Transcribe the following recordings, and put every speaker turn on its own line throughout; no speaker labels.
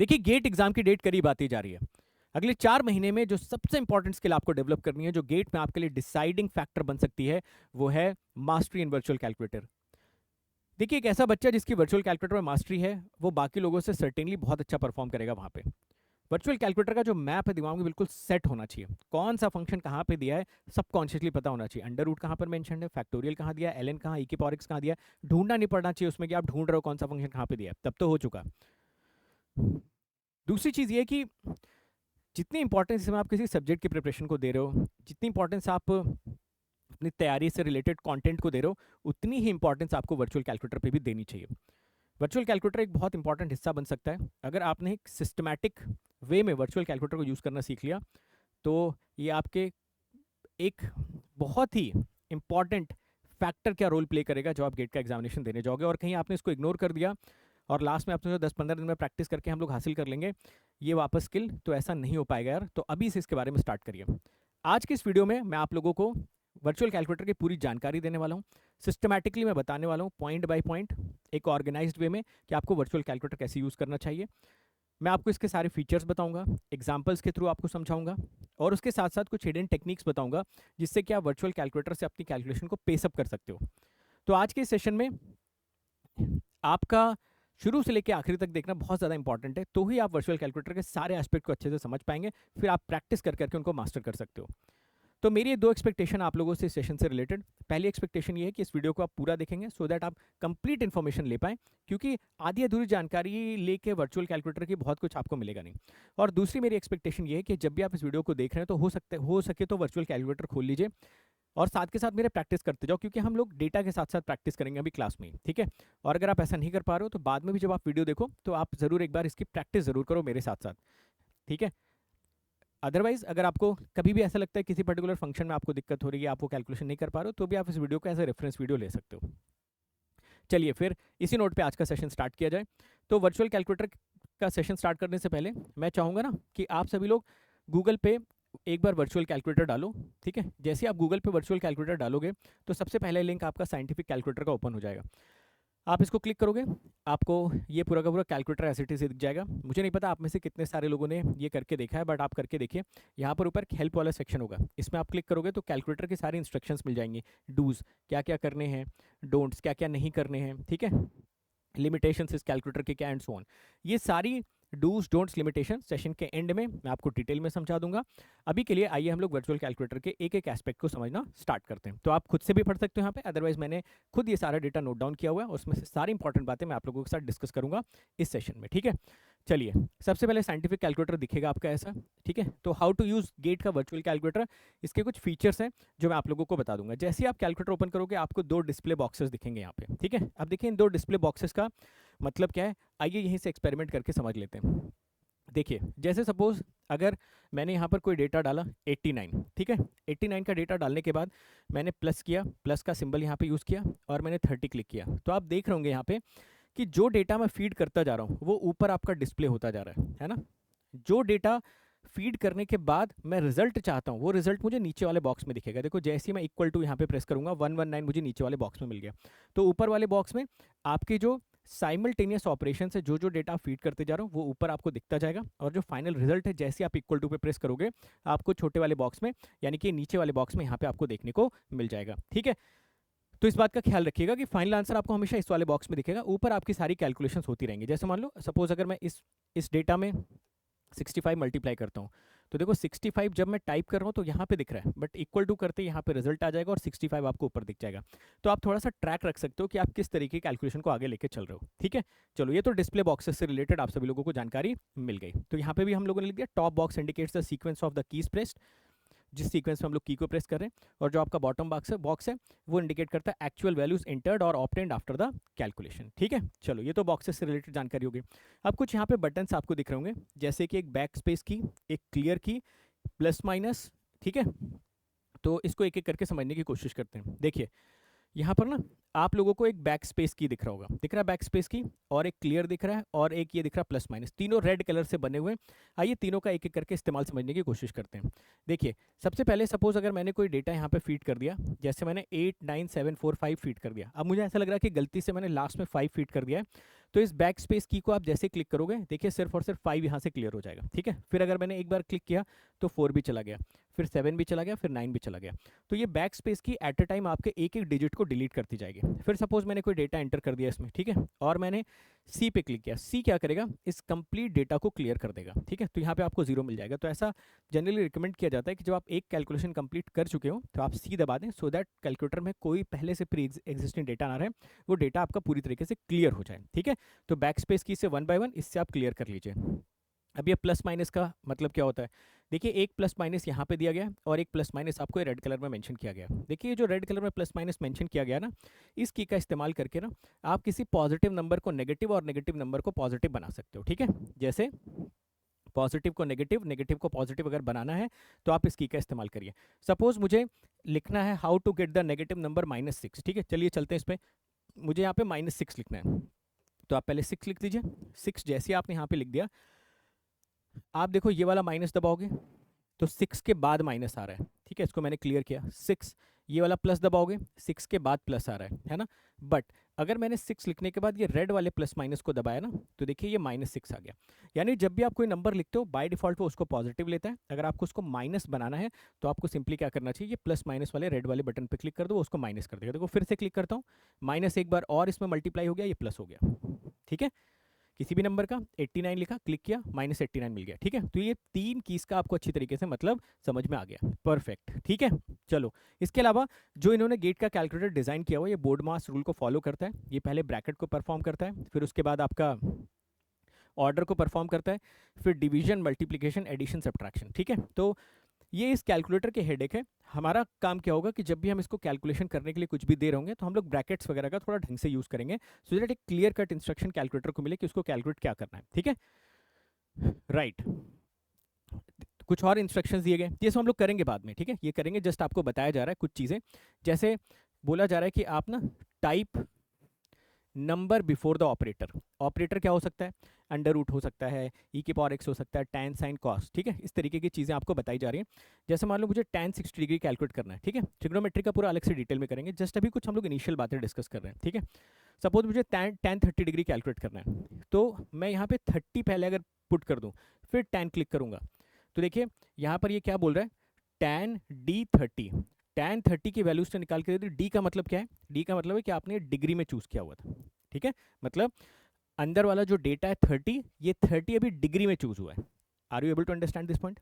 देखिए, gate exam की date करीब आती जा रही है। अगले 4 महीने में जो सबसे इंपॉर्टेंट स्किल आपको डेवलप करनी है, जो गेट में आपके लिए डिसाइडिंग फैक्टर बन सकती है, वो है मास्टरी इन वर्चुअल कैलकुलेटर। देखिए, एक ऐसा बच्चा जिसकी वर्चुअल कैलकुलेटर में मास्टरी है, वो बाकी लोगों से सर्टेनली बहुत अच्छा परफॉर्म करेगा वहां पे। वर्चुअल कैलकुलेटर का जो मैप है दिमाग में बिल्कुल सेट होना चाहिए। कौन सा फंक्शन कहाँ पे दिया है सबकॉन्शियसली पता होना चाहिए। अंडर रूट कहाँ पर मेंशन है, फैक्टोरियल कहाँ दिया है, एल एन कहाँ, ई की पावर एक्स कहाँ दिया है, ढूंढना नहीं पड़ना चाहिए उसमें कि आप ढूंढ रहे हो कौन सा फंक्शन कहाँ पे दिया है, तब तो हो चुका। दूसरी चीज़ ये कि जितनी इंपॉर्टेंस इसमें आप किसी सब्जेक्ट की प्रिपरेशन को दे रहे हो, जितनी इंपॉर्टेंस आप अपनी तैयारी से रिलेटेड कंटेंट को दे रहे हो, उतनी ही इंपॉर्टेंस आपको वर्चुअल कैलकुलेटर पे भी देनी चाहिए। वर्चुअल कैलकुलेटर एक बहुत इंपॉर्टेंट हिस्सा बन सकता है। अगर आपने एक सिस्टमैटिक वे में वर्चुअल कैलकुलेटर को यूज़ करना सीख लिया, तो ये आपके एक बहुत ही इंपॉर्टेंट फैक्टर क्या रोल प्ले करेगा जो आप गेट का एग्जामिनेशन देने जाओगे। और कहीं आपने इसको इग्नोर कर दिया और लास्ट में आपने जो 10-15 दिन में प्रैक्टिस करके हम लोग हासिल कर लेंगे ये वापस स्किल, तो ऐसा नहीं हो पाएगा यार। तो अभी से इसके बारे में स्टार्ट करिए। आज की इस वीडियो में मैं आप लोगों को वर्चुअल कैलकुलेटर की पूरी जानकारी देने वाला हूँ। सिस्टमैटिकली मैं बताने वाला हूँ, पॉइंट बाय पॉइंट, एक ऑर्गेनाइज्ड वे में, कि आपको वर्चुअल कैलकुलेटर कैसे यूज़ करना चाहिए। मैं आपको इसके सारे फीचर्स बताऊंगा, एग्जाम्पल्स के थ्रू आपको समझाऊंगा, और उसके साथ साथ कुछ हिडन टेक्निक्स बताऊंगा जिससे कि आप वर्चुअल कैलकुलेटर से अपनी कैलकुलेशन को पेसअप कर सकते हो। तो आज के सेशन में आपका शुरू से लेकर आखिरी तक देखना बहुत ज़्यादा इंपॉर्टेंट है, तो ही आप वर्चुअल कैलकुलेटर के सारे एस्पेक्ट को अच्छे से समझ पाएंगे, फिर आप प्रैक्टिस कर करके उनको मास्टर कर सकते हो। तो मेरी 2 एक्सपेक्टेशन आप लोगों से इस सेशन से रिलेटेड। पहली एक्सपेक्टेशन ये है कि इस वीडियो को आप पूरा देखेंगे सो दैट आप कंप्लीट इन्फॉर्मेशन ले पाएँ, क्योंकि आधी अधूरी जानकारी लेके वर्चुअल कैलकुलेटर की बहुत कुछ आपको मिलेगा नहीं। और दूसरी मेरी एक्सपेक्टेशन ये है कि जब भी आप इस वीडियो को देख रहे हैं तो हो सके तो वर्चुअल कैलकुलेटर खोल लीजिए और साथ के साथ मेरे प्रैक्टिस करते जाओ, क्योंकि हम लोग डेटा के साथ साथ प्रैक्टिस करेंगे अभी क्लास में, ठीक है। और अगर आप ऐसा नहीं कर पा रहे हो तो बाद में भी जब आप वीडियो देखो तो आप ज़रूर एक बार इसकी प्रैक्टिस ज़रूर करो मेरे साथ साथ, ठीक है। अदरवाइज अगर आपको कभी भी ऐसा लगता है किसी पर्टिकुलर फंक्शन में आपको दिक्कत हो रही है, आप वो कैलकुलेशन नहीं कर पा रहे हो, तो भी आप इस वीडियो को एज ए रेफरेंस वीडियो ले सकते हो। चलिए फिर इसी नोट पे आज का सेशन स्टार्ट किया जाए। तो वर्चुअल कैलकुलेटर का सेशन स्टार्ट करने से पहले मैं चाहूँगा ना कि आप सभी लोग गूगल पे एक बार वर्चुअल कैलकुलेटर डालो, ठीक है। जैसे आप गूगल पे वर्चुअल कैलकुलेटर डालोगे तो सबसे पहले लिंक आपका साइंटिफिक कैलकुलेटर का ओपन हो जाएगा। आप इसको क्लिक करोगे, आपको ये पूरा का पूरा कैलकुलेटर ऐसे से दिख जाएगा। मुझे नहीं पता आप में से कितने सारे लोगों ने ये करके देखा है, बट आप करके देखिए। यहाँ पर ऊपर हेल्प वाला सेक्शन होगा, इसमें आप क्लिक करोगे तो कैलकुलेटर की सारी इंस्ट्रक्शंस मिल जाएंगी। डूज क्या क्या करने हैं, डोंट्स क्या क्या नहीं करने हैं, ठीक है। लिमिटेशंस इस कैलकुलेटर के क्या, एंड सो ऑन। ये सारी डूज डोंट्स लिमिटेशन सेशन के एंड में मैं आपको डिटेल में समझा दूंगा। अभी के लिए आइए हम लोग वर्चुअल कैलकुलेटर के एक एक एस्पेक्ट को समझना स्टार्ट करते हैं। तो आप खुद से भी पढ़ सकते हो यहाँ पे, अदरवाइज मैंने खुद ये सारा डेटा नोट डाउन किया हुआ है, उसमें से सारी इंपॉर्टेंट बातें मैं आप लोगों के साथ डिस्कस करूंगा इस सेशन में, ठीक है। चलिए, सबसे पहले साइंटिफिक कैलकुलेटर दिखेगा आपका ऐसा, ठीक है। तो हाउ टू यूज गेट का वर्चुअल कैलकुलेटर, इसके कुछ फीचर्स हैं जो मैं आप लोगों को बता दूंगा। जैसे ही आप कैलकुलेटर ओपन करोगे आपको 2 डिस्प्ले बॉक्सेस दिखेंगे यहाँ पे, ठीक है। अब देखिए इन 2 डिस्प्ले बॉक्सेस का मतलब क्या है, आइए यहीं से एक्सपेरिमेंट करके समझ लेते हैं। देखिए, जैसे सपोज अगर मैंने यहाँ पर कोई डेटा डाला 89, ठीक है। 89 का डेटा डालने के बाद मैंने प्लस किया, प्लस का सिंबल यहाँ पे यूज़ किया और मैंने 30 क्लिक किया, तो आप देख रहे होंगे यहाँ पे कि जो डेटा मैं फीड करता जा रहा हूँ वो ऊपर आपका डिस्प्ले होता जा रहा है ना। जो डेटा फीड करने के बाद मैं रिजल्ट चाहता हूँ वो रिजल्ट मुझे नीचे वाले बॉक्स में दिखेगा। देखो जैसे ही मैं इक्वल टू यहाँ पे प्रेस करूंगा 119 मुझे नीचे वाले बॉक्स में मिल गया। तो ऊपर वाले बॉक्स में आपके जो साइमल्टेनियस ऑपरेशन से जो जो डेटा फीड करते जा रहा हूँ वो ऊपर आपको दिखता जाएगा, और जो फाइनल रिजल्ट है जैसे आप इक्वल टू पे प्रेस करोगे आपको छोटे वाले बॉक्स में, यानी कि नीचे वाले बॉक्स में यहाँ पे आपको देखने को मिल जाएगा, ठीक है। तो इस बात का ख्याल रखिएगा कि फाइनल आंसर आपको हमेशा इस वाले बॉक्स में दिखेगा, ऊपर आपकी सारी कैलकुलेशंस होती रहेंगी। जैसे मान लो सपोज अगर मैं इस डेटा में 65 मल्टीप्लाई करता हूँ, तो देखो 65 जब मैं टाइप कर रहा हूँ तो यहाँ पे दिख रहा है, बट इक्वल टू करते यहाँ पे रिजल्ट आ जाएगा और 65 आपको ऊपर दिख जाएगा। तो आप थोड़ा सा ट्रैक रख सकते हो कि आप किस तरीके की कैलकुलेशन को आगे लेके चल रहे हो, ठीक है। चलो, ये तो डिस्प्ले बॉक्सेस से रिलेटेड आप सभी लोगों को जानकारी मिल गई। तो यहाँ पे भी हम लोगों ने लिख दिया top box indicates the sequence of the keys pressed, जिस सीक्वेंस में हम लोग की को प्रेस कर रहे हैं, और जो आपका बॉटम बॉक्स है वो इंडिकेट करता है एक्चुअल वैल्यूज इंटर्ड और ऑब्टेन्ड आफ्टर द कैलकुलेशन, ठीक है। चलो, ये तो बॉक्सेस से रिलेटेड जानकारी होगी। अब कुछ यहाँ पे बटन्स आपको दिख रहे होंगे, जैसे कि एक बैक स्पेस की, एक क्लियर की, प्लस माइनस, ठीक है। तो इसको एक एक करके समझने की कोशिश करते हैं। देखिए यहाँ पर ना आप लोगों को एक बैक स्पेस की दिख रहा होगा, दिख रहा है बैक स्पेस की, और एक क्लियर दिख रहा है, और एक ये दिख रहा है प्लस माइनस, तीनों रेड कलर से बने हुए हैं। आइए तीनों का एक एक करके इस्तेमाल समझने की कोशिश करते हैं। देखिए सबसे पहले सपोज अगर मैंने कोई डेटा यहाँ पे फीड कर दिया, जैसे मैंने 89745 फीड कर दिया, अब मुझे ऐसा लग रहा है कि गलती से मैंने लास्ट में 5 फीड कर दिया है, तो इस बैक स्पेस की को आप जैसे क्लिक करोगे, देखिए सिर्फ और सिर्फ 5 यहाँ से क्लियर हो जाएगा, ठीक है। फिर अगर मैंने एक बार क्लिक किया तो 4 भी चला गया, फिर 7 भी चला गया, फिर 9 भी चला गया। तो ये बैक स्पेस की एट अ टाइम आपके एक एक डिजिट को डिलीट करती जाएगी। फिर सपोज मैंने कोई डेटा एंटर कर दिया इसमें, ठीक है, और मैंने सी पे क्लिक किया, सी क्या करेगा, इस कंप्लीट डेटा को क्लियर कर देगा, ठीक है। तो यहाँ पे आपको 0 मिल जाएगा। तो ऐसा जनरली रिकमेंड किया जाता है कि जब आप एक कैलकुलेशन कंप्लीट कर चुके हो तो आप सी दबा दें, सो दैट कैलकुलेटर में कोई पहले से प्री एग्जिस्टिंग डेटा ना रहे, वो डेटा आपका पूरी तरीके से क्लियर हो जाए, ठीक है। तो बैक स्पेस की से 1 बाय 1 इससे आप क्लियर कर लीजिए। अब ये प्लस माइनस का मतलब क्या होता है, देखिए एक प्लस माइनस यहाँ पे दिया गया है और एक प्लस माइनस आपको रेड कलर में मेंशन किया गया है। देखिए जो रेड कलर में प्लस माइनस मेंशन किया गया ना, इस की का इस्तेमाल करके ना आप किसी पॉजिटिव नंबर को नेगेटिव और नेगेटिव नंबर को पॉजिटिव बना सकते हो, ठीक है। जैसे पॉजिटिव को नेगेटिव, नेगेटिव को पॉजिटिव अगर बनाना है तो आप इस की का इस्तेमाल करिए। सपोज मुझे लिखना है how to get the negative number -6, ठीक है, चलिए चलते हैं इस पर। मुझे यहाँ पे -6 लिखना है, तो आप पहले 6 लिख लीजिए। 6 जैसे आपने यहाँ पे लिख दिया, आप देखो ये वाला माइनस दबाओगे तो 6 के बाद माइनस आ रहा है, ठीक है, इसको मैंने क्लियर किया। 6 ये वाला प्लस दबाओगे, 6 के बाद प्लस आ रहा है ना। बट अगर मैंने 6 लिखने के बाद ये रेड वाले प्लस माइनस को दबाया ना, तो देखिए ये -6 आ गया। यानी जब भी आप कोई नंबर लिखते हो बाय डिफॉल्ट वो उसको पॉजिटिव लेता है। अगर आपको उसको माइनस बनाना है तो आपको सिंपली क्या करना चाहिए, ये प्लस माइनस वाले रेड वाले बटन पर क्लिक कर दो, वो उसको माइनस कर देगा। देखो फिर से क्लिक करता हूँ, माइनस एक बार और इसमें मल्टीप्लाई हो गया, ये प्लस हो गया, ठीक है। किसी भी नंबर का 89 लिखा, क्लिक किया, -89 मिल गया, ठीक है। तो ये 3 कीज का आपको अच्छी तरीके से मतलब समझ में आ गया, परफेक्ट, ठीक है। चलो इसके अलावा जो इन्होंने गेट का कैलकुलेटर डिजाइन किया हुआ, ये बोर्ड मास रूल को फॉलो करता है। ये पहले ब्रैकेट को परफॉर्म करता है, फिर उसके बाद आपका ऑर्डर को परफॉर्म करता है, फिर डिवीजन, मल्टीप्लीकेशन, एडिशन, सब्ट्रैक्शन, ठीक है। तो ये इस कैलकुलेटर के हेडेक है। हमारा काम क्या होगा कि जब भी हम इसको कैलकुलेशन करने के लिए कुछ भी दे रहे होंगे तो हम लोग ब्रैकेट्स वगैरह का थोड़ा ढंग से यूज़ करेंगे, सो दैट एक क्लियर कट इंस्ट्रक्शन कैलकुलेटर को मिले कि उसको कैलकुलेट क्या करना है, ठीक है, राइट। कुछ और इंस्ट्रक्शंस दिए गए, ये सब हम लोग करेंगे बाद में, ठीक है, ये करेंगे, जस्ट आपको बताया जा रहा है कुछ चीज़ें। जैसे बोला जा रहा है कि आप ना type number before the operator. Operator क्या हो सकता है, अंडर रूट हो सकता है, ई की पावर एक्स हो सकता है, टैन साइन कॉस, ठीक है, इस तरीके की चीज़ें आपको बताई जा रही हैं। जैसे मान लो मुझे टैन 60 डिग्री कैलकुलेट करना है, ठीक है, ट्रिग्नोमेट्री का पूरा अलग से डिटेल में करेंगे, जस्ट अभी कुछ हम लोग इनिशियल बातें डिस्कस कर रहे हैं, ठीक है। सपोज मुझे टैन 30 डिग्री कैलकुलेट करना है, तो मैं यहाँ पे 30 पहले अगर पुट कर दूँ, फिर टैन क्लिक करूँगा, तो देखिए यहाँ पर ये क्या बोल रहा है, टैन D30, टैन 30 की वैल्यूज से निकाल के दे दी। डी का मतलब क्या है, डी का मतलब है कि आपने डिग्री में चूज किया हुआ था, ठीक है, मतलब अंदर वाला जो डेटा है 30, ये 30 अभी डिग्री में चूज हुआ है। Are you able to understand this point,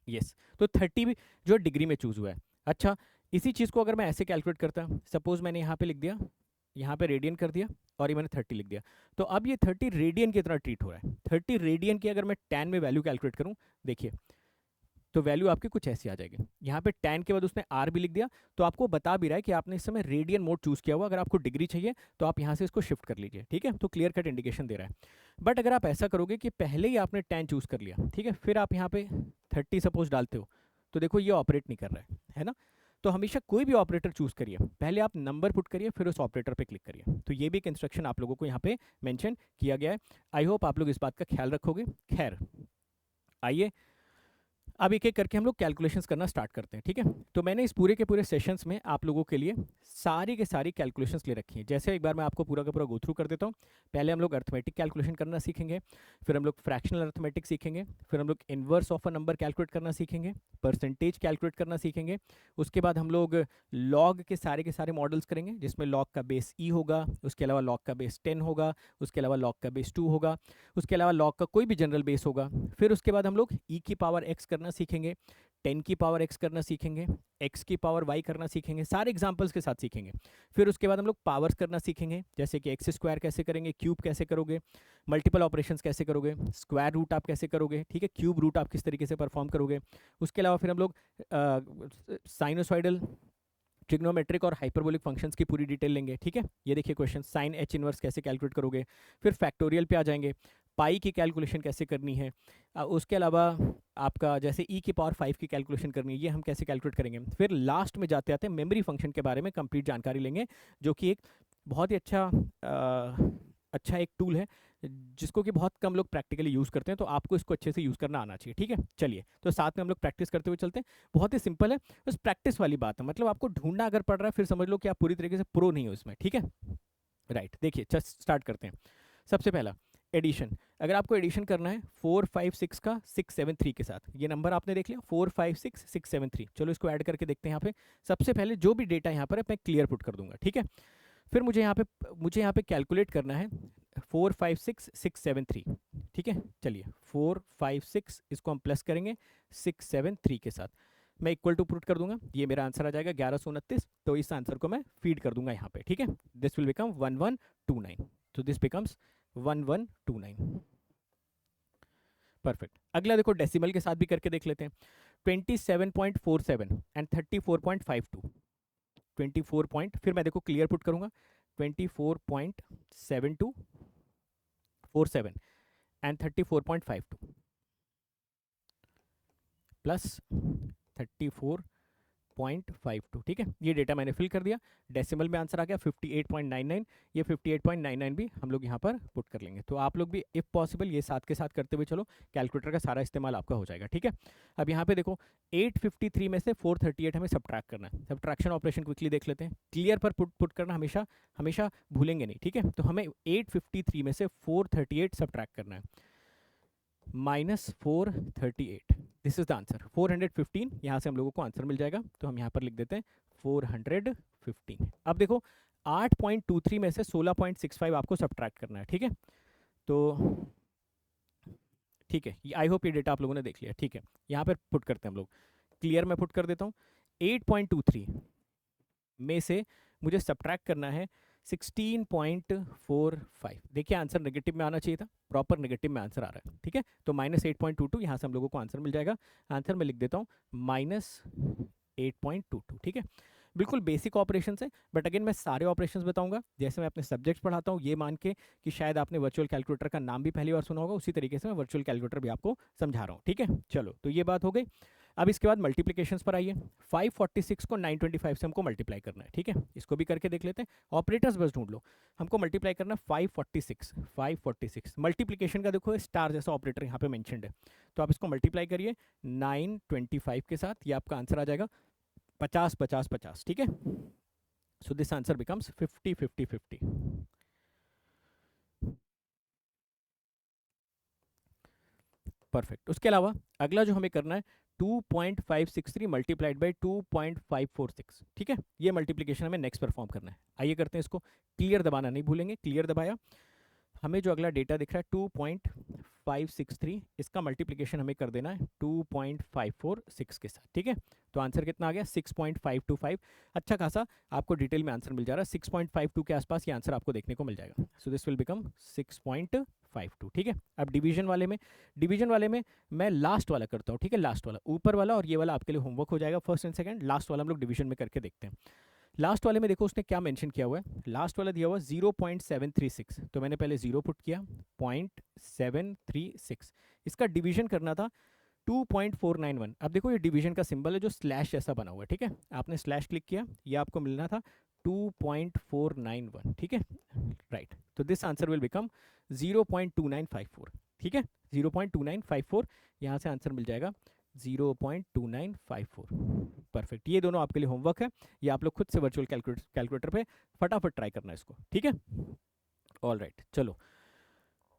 yes. तो 30 भी जो डिग्री में चूज हुआ है। अच्छा, इसी चीज़ को अगर मैं ऐसे कैलकुलेट करता, सपोज मैंने यहाँ पे लिख दिया, यहाँ पे रेडियन कर दिया, और ये मैंने 30 लिख दिया, तो अब ये 30 रेडियन की तरह ट्रीट हो रहा है। 30 रेडियन की अगर मैं टैन में वैल्यू कैलकुलेट करूँ, देखिए तो वैल्यू आपकी कुछ ऐसी आ जाएगी। यहाँ पे टैन के बाद उसने आर भी लिख दिया, तो आपको बता भी रहा है कि आपने इस समय रेडियन मोड चूज किया हुआ। अगर आपको डिग्री चाहिए तो आप यहाँ से इसको शिफ्ट कर लीजिए, ठीक है, तो क्लियर कट इंडिकेशन दे रहा है। बट अगर आप ऐसा करोगे कि पहले ही आपने टैन चूज कर लिया, ठीक है, फिर आप यहाँ पे 30 सपोज डालते हो, तो देखो ये ऑपरेट नहीं कर रहा है ना। तो हमेशा कोई भी ऑपरेटर चूज करिए, पहले आप नंबर पुट करिए, फिर उस ऑपरेटर पे क्लिक करिए। तो ये भी एक इंस्ट्रक्शन आप लोगों को यहाँ पे मेंशन किया गया है। आई होप आप लोग इस बात का ख्याल रखोगे। खैर आइए अब एक एक करके हम लोग कैलकुलेशंस करना स्टार्ट करते हैं, ठीक है। तो मैंने इस पूरे के पूरे सेशंस में आप लोगों के लिए सारी के सारी कैलकुलेशंस ले रखी हैं। जैसे एक बार मैं आपको पूरा का पूरा गो थ्रू कर देता हूँ। पहले हम लोग अर्थमेटिक कैलकुलेशन करना सीखेंगे, फिर हम लोग फ्रैक्शनल अर्थमेटिक सीखेंगे, फिर हम लोग inverse of a number calculate करना सीखेंगे, परसेंटेज कैलकुलेट करना सीखेंगे। उसके बाद हम लोग लॉग के सारे मॉडल्स करेंगे, जिसमें लॉग का बेस ई होगा, उसके अलावा लॉग का बेस 10 होगा, उसके अलावा लॉग का बेस 2 होगा, उसके अलावा लॉग का कोई भी जनरल बेस होगा। फिर उसके बाद हम लोग ई की पावर एक्स करना सीखेंगे, 10 की पावर x करना सीखेंगे, x की पावर y करना सीखेंगे, सारे एग्जांपल्स के साथ सीखेंगे। फिर उसके बाद हम लोग पावर्स करना सीखेंगे, जैसे कि एक्स स्क्वायर कैसे करेंगे, क्यूब कैसे करोगे, मल्टीपल ऑपरेशंस कैसे करोगे, स्क्वायर रूट आप कैसे करोगे, ठीक है, क्यूब रूट आप किस तरीके से परफॉर्म करोगे। उसके अलावा फिर हम लोग साइनोसॉइडल, ट्रिग्नोमेट्रिक और हाइपरबोलिक फंक्शंस की पूरी डिटेल लेंगे, ठीक है। ये देखिए क्वेश्चन, साइन एच इनवर्स कैसे कैलकुलेट करोगे। फिर फैक्टोरियल पे आ जाएंगे, पाई की कैलकुलेशन कैसे करनी है, उसके अलावा आपका जैसे ई की पावर 5 की कैलकुलेशन करनी है, ये हम कैसे कैलकुलेट करेंगे। फिर लास्ट में जाते आते मेमोरी फंक्शन के बारे में कंप्लीट जानकारी लेंगे, जो कि एक बहुत ही अच्छा एक टूल है जिसको कि बहुत कम लोग प्रैक्टिकली यूज़ करते हैं, तो आपको इसको अच्छे से यूज़ करना आना चाहिए। ठीक है, चलिए तो साथ में हम लोग प्रैक्टिस करते हुए चलते हैं। बहुत ही सिंपल है, बस प्रैक्टिस वाली बात है, मतलब आपको ढूंढना अगर पड़ रहा है फिर समझ लो कि आप पूरी तरीके से प्रो नहीं हो इसमें। ठीक है, राइट, देखिए स्टार्ट करते हैं। सबसे पहला एडिशन, अगर आपको एडिशन करना है 456 का 673 के साथ, ये नंबर आपने देख लिया 456 673, चलो इसको ऐड करके देखते हैं। यहाँ पे सबसे पहले जो भी डेटा यहाँ पर है मैं क्लियर पुट कर दूंगा। ठीक है, फिर मुझे यहाँ पे कैलकुलेट करना है 456 673। ठीक है, चलिए 456 इसको हम प्लस करेंगे 673 के साथ, मैं इक्वल टू पुट कर दूंगा, ये मेरा आंसर आ जाएगा 1129। तो इस आंसर को मैं फीड कर दूंगा यहाँ पे। ठीक है, दिस विल बिकम 1129, तो दिस बिकम्स 1129। परफेक्ट, अगला देखो डेसिमल के साथ भी करके देख लेते हैं। 27.47 एंड 34.52, 24 पॉइंट, फिर मैं देखो क्लियर पुट करूंगा 24.7247 एंड 34.52 प्लस 34.52। ठीक है, ये डेटा मैंने फिल कर दिया, डेसिमल में आंसर आ गया 58.99, ये 58.99 भी हम लोग यहाँ पर पुट कर लेंगे। तो आप लोग भी इफ़ पॉसिबल ये साथ के साथ करते हुए चलो, कैलकुलेटर का सारा इस्तेमाल आपका हो जाएगा। ठीक है, अब यहाँ पे देखो 853 में से 438 हमें सब्ट्रैक्ट करना है, सब्ट्रैक्शन ऑपरेशन क्विकली देख लेते हैं। क्लियर पर पुट करना हमेशा हमेशा भूलेंगे नहीं। ठीक है, तो हमें 853 में से 438 सब्ट्रैक्ट करना है, -438, दिस इज द आंसर 415। यहाँ से हम लोगों को आंसर मिल जाएगा, तो हम यहाँ पर लिख देते हैं 415। अब देखो 8.23 में से 16.65 आपको सब्ट्रैक्ट करना है। ठीक है, तो ठीक है, आई होप ये डेटा आप लोगों ने देख लिया। ठीक है, यहाँ पर पुट करते हैं हम लोग, क्लियर मैं पुट कर देता हूँ। 8.23 में से मुझे सब्ट्रैक्ट करना है 16.45, देखिए आंसर नेगेटिव में आना चाहिए था, प्रॉपर नेगेटिव में आंसर आ रहा है। ठीक है, तो -8.22, यहाँ से हम लोगों को आंसर मिल जाएगा। आंसर में लिख देता हूँ -8.22। ठीक है, बिल्कुल बेसिक ऑपरेशन है, बट अगेन मैं सारे ऑपरेशंस बताऊंगा जैसे मैं अपने सब्जेक्ट पढ़ाता हूँ, ये मान के कि शायद आपने वर्चुअल कैलकुलेटर का नाम भी पहली बार सुना होगा, उसी तरीके से मैं वर्चुअल कैलकुलेटर भी आपको समझा रहा हूँ। ठीक है, चलो तो ये बात हो गई। अब इसके बाद मल्टीप्लिकेशंस पर आइए। 546 को 925 से हमको मल्टीप्लाई करना है। ठीक है, इसको भी करके देख लेते हैं, ऑपरेटर्स बस ढूंढ लो। हमको मल्टीप्लाई करना है 546 मल्टीप्लिकेशन का देखो स्टार जैसा ऑपरेटर यहाँ पे मेंशन्ड है, तो आप इसको मल्टीप्लाई करिए 925 के साथ, ये आपका आंसर आ जाएगा 50 50 50। ठीक है, so this answer becomes 50 50 50। Perfect, उसके अलावा अगला जो हमें करना है 2.563 मल्टीप्लाइड बाई 2.546। ठीक है, ये मल्टीप्लिकेशन हमें नेक्स्ट परफॉर्म करना है। आइए करते हैं इसको, क्लियर दबाना नहीं भूलेंगे, क्लियर दबाया, हमें जो अगला डेटा दिख रहा है 2.563, इसका मल्टीप्लिकेशन हमें कर देना है 2.546 के साथ। ठीक है, तो आंसर कितना आ गया 6.525, अच्छा खासा आपको डिटेल में आंसर मिल जा रहा है, 6.52 के आसपास ये आंसर आपको देखने को मिल जाएगा। So this will become 6.52। ठीक है, अब डिवीजन वाले में मैं लास्ट वाला करता हूँ। ठीक है, लास्ट वाला, ऊपर वाला और ये वाला आपके लिए होमवर्क हो जाएगा, फर्स्ट एंड सेकंड, लास्ट वाला हम लोग डिवीजन में करके देखते हैं। लास्ट वाले में देखो उसने क्या मेंशन किया हुआ है, लास्ट वाला दिया हुआ 0.736, तो मैंने पहले 0 पुट किया, 0.736, इसका डिवीजन करना था 2.491। अब देखो ये डिवीजन का सिंबल है जो स्लैश जैसा बना हुआ है। ठीक है, आपने स्लैश क्लिक किया, ये आपको मिलना था 2.491। ठीक है, राइट, तो दिस आंसर विल बिकम 0.2954। ठीक है, 0.2954, यहाँ से आंसर मिल जाएगा 0.2954। परफेक्ट, ये दोनों आपके लिए होमवर्क है, ये आप लोग खुद से वर्चुअल कैलकुलेटर पे फटाफट ट्राई करना है इसको। ठीक है, ऑल राइट, चलो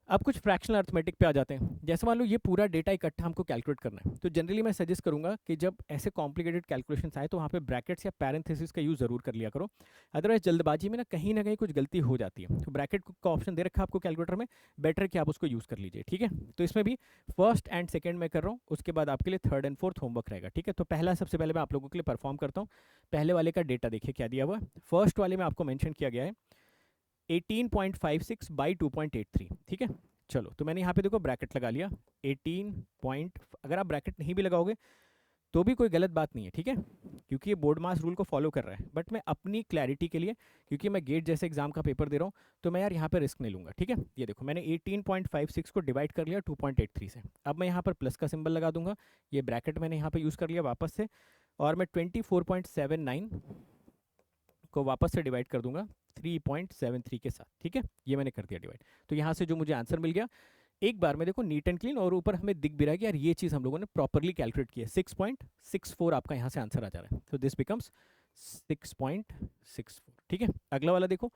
अब कुछ फ्रैक्शनल अर्थमेटिक पे आ जाते हैं। जैसे मान लो ये पूरा डेटा इकट्ठा हमको कैलकुलेट करना है, तो जनरली मैं सजेस्ट करूंगा कि जब ऐसे कॉम्प्लिकेटेड कैलकुलेशंस आए तो वहाँ पे ब्रैकेट्स या पैरेंथेसिस का यूज़ ज़रूर कर लिया करो, अदरवाइज जल्दबाजी में ना कहीं कुछ गलती हो जाती है। तो ब्रैकेट का ऑप्शन दे रखा है आपको कैलकुलेटर में, बेटर कि आप उसको यूज़ कर लीजिए। ठीक है, तो इसमें भी फर्स्ट एंड सेकेंड में कर रहा हूँ, उसके बाद आपके लिए थर्ड एंड फोर्थ होमवर्क रहेगा। ठीक है, तो पहला सबसे पहले मैं आप लोगों के लिए परफॉर्म करता हूँ। पहले वाले का डेटा देखिए क्या दिया हुआ है, फर्स्ट वाले में आपको मैंशन किया गया है 18.56 बाई 2.83। ठीक है, चलो तो मैंने यहाँ पे देखो ब्रैकेट लगा लिया 18 पॉइंट, अगर आप ब्रैकेट नहीं भी लगाओगे तो भी कोई गलत बात नहीं है, ठीक है, क्योंकि ये बोर्ड मास रूल को फॉलो कर रहा है। बट मैं अपनी क्लैरिटी के लिए, क्योंकि मैं गेट जैसे एग्जाम का पेपर दे रहा हूँ, तो मैं यार यहाँ पे रिस्क नहीं लूँगा, ठीक है। ये देखो मैंने 18.56 को डिवाइड कर लिया 2.83 से। अब मैं यहाँ पर प्लस का सिंबल लगा दूंगा, ये ब्रैकेट मैंने यहाँ पर यूज़ कर लिया वापस से, और मैं 24.79 को वापस से डिवाइड कर दूंगा 3.73 के साथ, ठीक है। ये मैंने कर दिया डिवाइड। तो यहाँ से जो मुझे आंसर मिल गया, एक बार में देखो नीट एंड क्लीन, और ऊपर हमें दिख भी रहा है कि यार ये चीज़ हम लोगों ने प्रॉपरली कैलकुलेट की है। 6.64 आपका यहाँ से आंसर आ जा रहा है। तो दिस बिकम्स 6.64, ठीक है। अगला वाला देखो,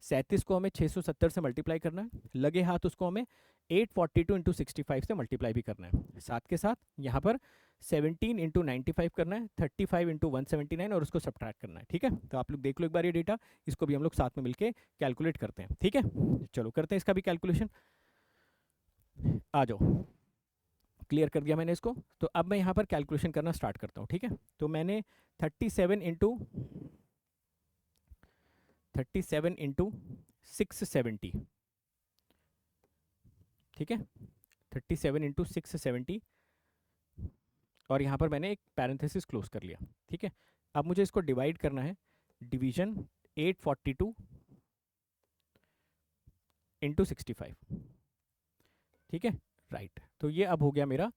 37 को हमें 670 से मल्टीप्लाई करना है, लगे हाथ उसको हमें 842 इंटू 65 से मल्टीप्लाई भी करना है। साथ के साथ यहाँ पर 17 इंटू 95 करना है, 35 इंटू 179 और उसको सब्ट्रैक्ट करना है, ठीक है। तो आप लोग देख लो एक बार ये डेटा, इसको भी हम लोग साथ में मिलके कैलकुलेट करते हैं, ठीक है। चलो करते हैं इसका भी कैलकुलेशन, आ जाओ। क्लियर कर दिया मैंने इसको, तो अब मैं यहाँ पर कैलकुलेशन करना स्टार्ट करता हूँ, ठीक है। तो मैंने 37 इंटू 670, ठीक है, 37 इंटू 670, और यहाँ पर मैंने एक पैरेंथेसिस क्लोज कर लिया, ठीक है। अब मुझे इसको डिवाइड करना है, डिवीजन 842 इंटू 65, ठीक है, राइट। तो ये अब हो गया मेरा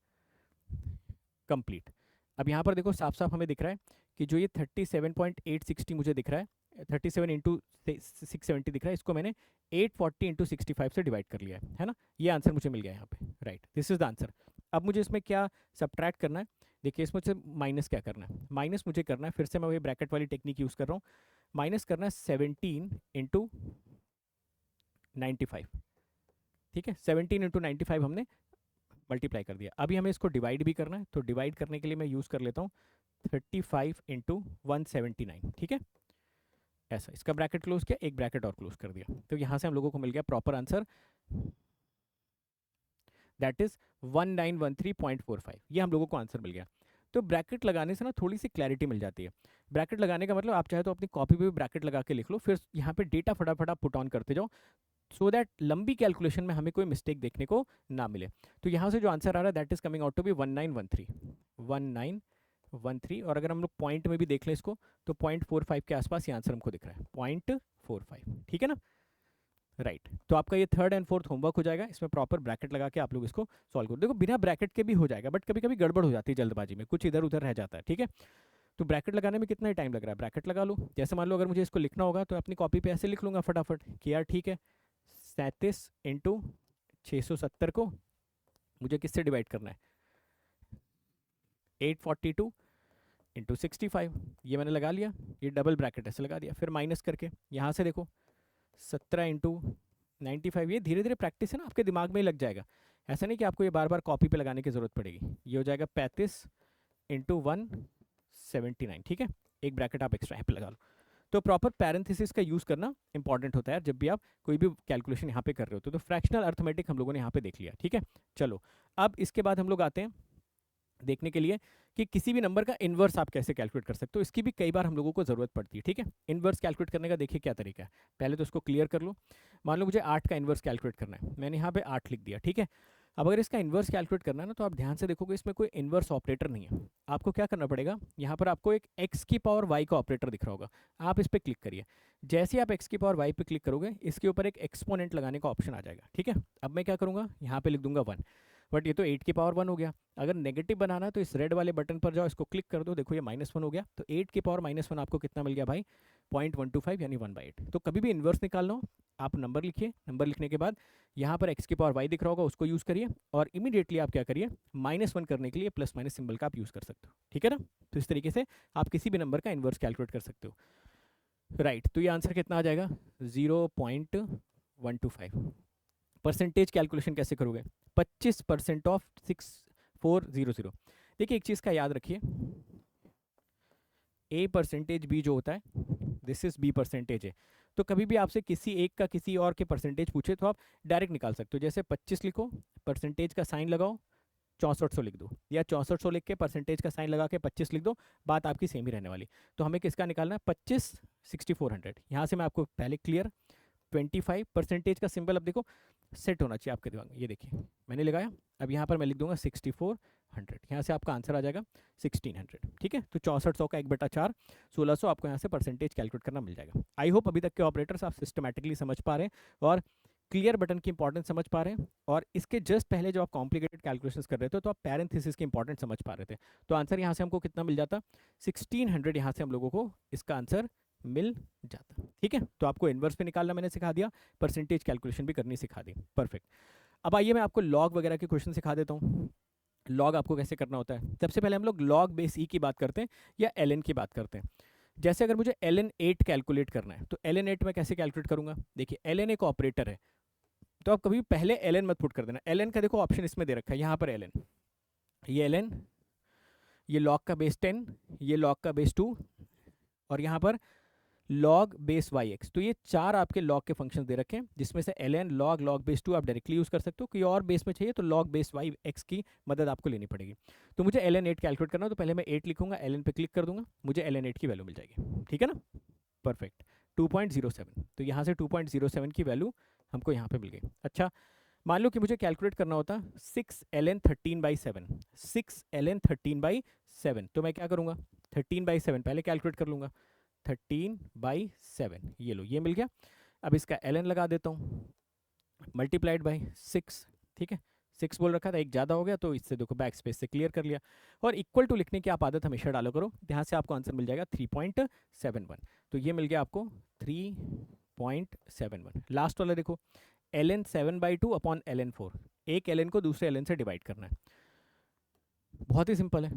कंप्लीट। अब यहाँ पर देखो साफ साफ हमें दिख रहा है कि जो ये 37.860 मुझे दिख रहा है, 37 इंटू 670 दिख रहा है, इसको मैंने 840 इंटू 65 से डिवाइड कर लिया है ना। ये आंसर मुझे मिल गया यहाँ पे, right, this is the answer. अब मुझे इसमें क्या सब्ट्रैक्ट करना है, देखिए इसमें से माइनस क्या करना है, माइनस मुझे करना है, फिर से मैं वही ब्रैकेट वाली टेक्निक यूज़ कर रहा हूँ, माइनस करना है 17 इंटू 95, ठीक है। 17 इंटू 95 हमने मल्टीप्लाई कर दिया। अभी हमें इसको डिवाइड भी करना है, तो डिवाइड करने के लिए मैं यूज़ कर लेता हूँ 35 इंटू 179, ठीक है। ऐसा इसका ब्रैकेट क्लोज किया, एक ब्रैकेट और क्लोज कर दिया, तो यहाँ से हम लोगों को मिल गया प्रॉपर आंसर, दैट इज 1913.45। ये हम लोगों को आंसर मिल गया। तो ब्रैकेट लगाने से ना थोड़ी सी क्लैरिटी मिल जाती है। ब्रैकेट लगाने का मतलब आप चाहे तो अपनी कॉपी पे भी ब्रैकेट लगा के लिख लो, फिर यहाँ पे डेटा फटाफट आप पुट ऑन करते जाओ, सो दैट लंबी कैलकुलेशन में हमें कोई मिस्टेक देखने को ना मिले। तो यहाँ से जो आंसर आ रहा है that is coming out to be 1913, और अगर हम लोग पॉइंट में भी देख लें इसको, तो 0.45 के आसपास ये आंसर हमको दिख रहा है, 0.45, ठीक है ना, राइट। तो आपका ये थर्ड एंड फोर्थ होमवर्क हो जाएगा, इसमें प्रॉपर ब्रैकेट लगा के आप लोग इसको सॉल्व करो। देखो बिना ब्रैकेट के भी हो जाएगा, बट कभी कभी गड़बड़ हो जाती है जल्दबाजी में, कुछ इधर उधर रह जाता है, ठीक है। तो ब्रैकेट लगाने में कितना ही टाइम लग रहा है, ब्रैकेट लगा लो। जैसे मान लो अगर मुझे इसको लिखना होगा तो अपनी कॉपी पे ऐसे लिख लूँगा फटाफट कि यार ठीक है, 37 इंटू 670 को मुझे किससे डिवाइड करना है, 842 इंटू 65, ये मैंने लगा लिया, ये डबल ब्रैकेट ऐसे लगा दिया, फिर माइनस करके यहाँ से देखो 17 इंटू 95, ये धीरे धीरे प्रैक्टिस है ना, आपके दिमाग में ही लग जाएगा। ऐसा नहीं कि आपको ये बार बार कॉपी पे लगाने की ज़रूरत पड़ेगी। ये हो जाएगा 35 इंटू 179, ठीक है, एक ब्रैकेट आप एक्स्ट्रा यहाँ पे लगा लो। तो प्रॉपर पैरेंथेसिस का यूज़ करना इंपॉर्टेंट होता है जब भी आप कोई भी कैलकुलेशन यहाँ पे कर रहे हो। तो फ्रैक्शनल अर्थमेटिक हम लोगों ने यहाँ पे देख लिया, ठीक है। चलो अब इसके बाद हम लोग आते हैं देखने के लिए कि किसी भी नंबर का इन्वर्स आप कैसे कैलकुलेट कर सकते हो। इसकी भी कई बार हम लोगों को ज़रूरत पड़ती है, ठीक है। इन्वर्स कैलकुलेट करने का देखिए क्या तरीका है, पहले तो इसको क्लियर कर लो। मान लो मुझे 8 का इन्वर्स कैलकुलेट करना है, मैंने यहाँ पे 8 लिख दिया, ठीक है। अब अगर इसका इन्वर्स कैलकुलेट करना है ना, तो आप ध्यान से देखोगे इसमें कोई इन्वर्स ऑपरेटर नहीं है। आपको क्या करना पड़ेगा, यहाँ पर आपको एक एक्स की पावर वाई का ऑपरेटर दिख रहा होगा, आप इस पर क्लिक करिए। जैसे ही आप एक्स की पावर वाई पे क्लिक करोगे, इसके ऊपर एक एक्सपोनेंट लगाने का ऑप्शन आ जाएगा, ठीक है। अब मैं क्या करूँगा, यहाँ पे लिख दूंगा 1, बट ये तो 8 की पावर 1 हो गया। अगर नेगेटिव बनाना है तो इस रेड वाले बटन पर जाओ, इसको क्लिक कर दो, देखो ये -1 हो गया। तो 8 की पावर -1 आपको कितना मिल गया भाई, 0.125 यानी 1/8। तो कभी भी इन्वर्स निकालना हो आप नंबर लिखिए, नंबर लिखने के बाद यहाँ पर एक्स की पावर वाई दिख रहा होगा, उसको यूज़ करिए, और इमीडिएटली आप क्या करिए, -1 करने के लिए प्लस माइनस सिंबल का आप यूज़ कर सकते हो, ठीक है ना। तो इस तरीके से आप किसी भी नंबर का इन्वर्स कैलकुलेट कर सकते हो, राइट। तो ये आंसर कितना आ जाएगा, 0.125। परसेंटेज कैलकुलेशन कैसे करोगे, 25% ऑफ 6400। देखिए एक चीज़ का याद रखिए, ए परसेंटेज बी जो होता है, दिस इज बी परसेंटेज है। तो कभी भी आपसे किसी एक का किसी और के परसेंटेज पूछे तो आप डायरेक्ट निकाल सकते हो। जैसे 25 लिखो, परसेंटेज का साइन लगाओ, 6400 लिख दो, या 6400 लिख के परसेंटेज का साइन लगा के 25 लिख दो, बात आपकी सेम ही रहने वाली। तो हमें किसका निकालना है, 25 6400। यहाँ से मैं आपको पहले क्लियर, 25 परसेंटेज का सिंबल, अब देखो सेट होना चाहिए आपके दिमाग में। ये देखिए मैंने लगाया, अब यहाँ पर मैं लिख दूंगा 6400, यहाँ से आपका आंसर आ जाएगा 1600। ठीक है, तो 6400 का 1/4 1600 आपको यहाँ से परसेंटेज कैलकुलेट करना मिल जाएगा। आई होप अभी तक के ऑपरेटर्स आप सिस्टमेटिकली समझ पा रहे हैं और क्लियर बटन की इंपॉर्टेंस समझ पा रहे हैं, और इसके जस्ट पहले जो आप कॉम्प्लिकेटेड कैलकुलेशंस कर रहे थे तो आप पैरेंथेसिस की इंपॉर्टेंस समझ पा रहे थे। तो आंसर यहाँ से हमको कितना मिल जाता, 1600 यहाँ से हम लोगों को इसका आंसर मिल जाता। ठीक है, तो आपको इन्वर्स पे निकालना मैंने सिखा दिया, परसेंटेज कैलकुलेशन भी करनी सिखा दी। परफेक्ट। अब आइए मैं आपको लॉग वगैरह के क्वेश्चन सिखा देता हूँ। लॉग आपको कैसे करना होता है। सबसे पहले हम लोग लॉग बेस ई की बात करते हैं या ln की बात करते हैं। जैसे अगर मुझे ln 8 कैलकुलेट करना है तो ln 8 मैं कैसे कैलकुलेट करूंगा। देखिए ln एक ऑपरेटर है, तो आप कभी पहले ln मत पुट कर देना। ln का देखो ऑप्शन इसमें दे रखा है, यहाँ पर ln, ये ln, ये log का बेस 10, ये log का बेस 2, और यहाँ पर log बेस yx। तो ये चार आपके log के फंक्शन दे रखे हैं, जिसमें से ln, log, log बेस 2 आप डायरेक्टली यूज कर सकते हो। कोई और बेस में चाहिए तो log बेस yx की मदद आपको लेनी पड़ेगी। तो मुझे ln 8 कैलकुलेट करना हो तो पहले मैं 8 लिखूंगा, ln पे क्लिक कर दूंगा, मुझे ln 8 की वैल्यू मिल जाएगी। ठीक है ना, परफेक्ट, 2.07। तो यहाँ से 2.07 की वैल्यू हमको यहाँ पे मिल गई। अच्छा, मान लो कि मुझे कैलकुलेट करना होता 6 ln 13/7, 6 ln 13/7, तो मैं क्या करूँगा, 13/7 पहले कैलकुलेट कर लूँगा, 13/7, ये लो, ये मिल गया। अब इसका ln लगा देता हूँ, मल्टीप्लाइड बाई 6। ठीक है, 6 बोल रखा था, एक ज़्यादा हो गया तो इससे देखो बैक स्पेस से क्लियर कर लिया। और इक्वल टू लिखने की आप आदत हमेशा डालो करो, यहाँ से आपको आंसर मिल जाएगा 3.71। तो ये मिल गया आपको 3.71। लास्ट वाला देखो, ln 7/2 अपॉन ln 4, एक ln को दूसरे ln से डिवाइड करना है। बहुत ही सिंपल है,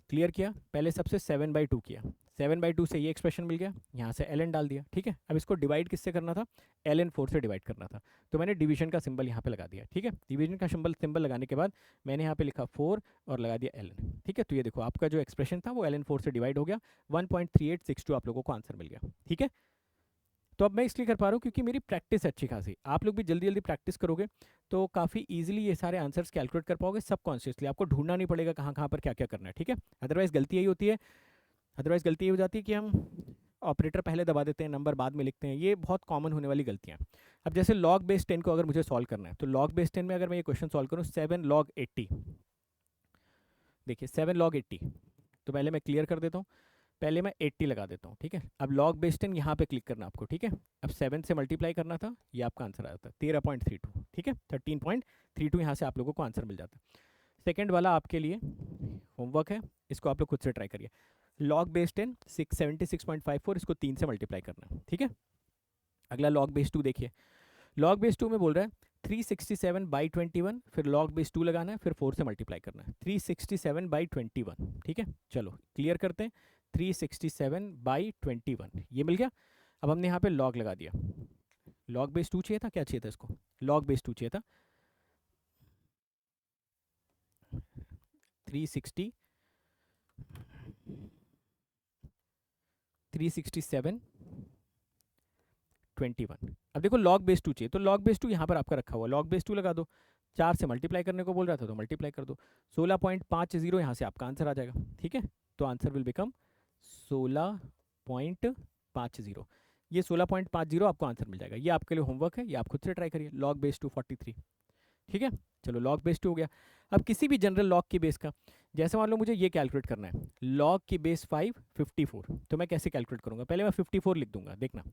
क्लियर किया, पहले सबसे 7/2 किया, 7/2 से ये एक्सप्रेशन मिल गया, यहाँ से ln डाल दिया। ठीक है, अब इसको डिवाइड किससे करना था, ln 4 से डिवाइड करना था, तो मैंने डिवीजन का सिंबल यहाँ पे लगा दिया। ठीक है, डिवीजन का सिंबल लगाने के बाद मैंने यहाँ पे लिखा 4 और लगा दिया ln। ठीक है, तो ये देखो आपका जो एक्सप्रेशन था वो ln 4 से डिवाइड हो गया, 1.3862 आप लोगों को आंसर मिल गया। ठीक है, तो अब मैं इसलिए कर पा रहा हूँ क्योंकि मेरी प्रैक्टिस अच्छी खासी, आप लोग भी जल्दी जल्दी प्रैक्टिस करोगे तो काफ़ी इजीली ये सारे आंसर्स कैलकुलेट कर पाओगे सबकॉन्शियसली, आपको ढूंढना नहीं पड़ेगा कहाँ कहाँ पर क्या क्या करना है। ठीक है, अदरवाइज गलती यही होती है, अदरवाइज गलती ये हो जाती है कि हम ऑपरेटर पहले दबा देते हैं, नंबर बाद में लिखते हैं, ये बहुत कॉमन होने वाली गलतियाँ। अब जैसे log बेस 10 को अगर मुझे सॉल्व करना है तो log बेस 10 में अगर मैं ये क्वेश्चन सॉल्व करूँ 7 log 80, देखिए 7 log 80, तो पहले मैं क्लियर कर देता हूँ, पहले मैं 80 लगा देता हूँ। ठीक है, अब log बेस 10 यहाँ पे क्लिक करना आपको। ठीक है, अब 7 से मल्टीप्लाई करना था, ये आपका आंसर आ जाता है 13.32। ठीक है, 13.32 यहाँ से आप लोगों को आंसर मिल जाता है। सेकेंड वाला आपके लिए होमवर्क है, इसको आप लोग खुद से ट्राई करिए। log बेस 10 676.54, इसको 3 से मल्टीप्लाई करना है। ठीक है, अगला log बेस 2 देखिए, log बेस 2 में बोल रहा है 367/21, फिर log बेस 2 लगाना है, फिर 4 से मल्टीप्लाई करना है, 367/21। ठीक है, चलो क्लियर करते हैं, 367/21 ये मिल गया। अब हमने यहाँ पे log लगा दिया, log बेस 2 चाहिए था, क्या चाहिए था इसको, log बेस 2 चाहिए था, 367/21। अब देखो log बेस 2 चाहिए, तो log बेस 2 यहाँ पर आपका रखा हुआ, log बेस 2 लगा दो, 4 से मल्टीप्लाई करने को बोल रहा था तो मल्टीप्लाई कर दो, 16.50 यहाँ से आपका आंसर आ जाएगा। ठीक है, तो आंसर विल बिकम 16.50, ये 16.50 आपको आंसर मिल जाएगा। ये आपके लिए होमवर्क है, ये आप खुद से ट्राई करिए। log base 2 43। ठीक है, चलो log बेस 2 हो गया। अब किसी भी जनरल log की बेस का, जैसे मान लो मुझे ये कैलकुलेट करना है, log की बेस 5 54, तो मैं कैसे कैलकुलेट करूंगा, पहले मैं 54 लिख दूंगा, देखना।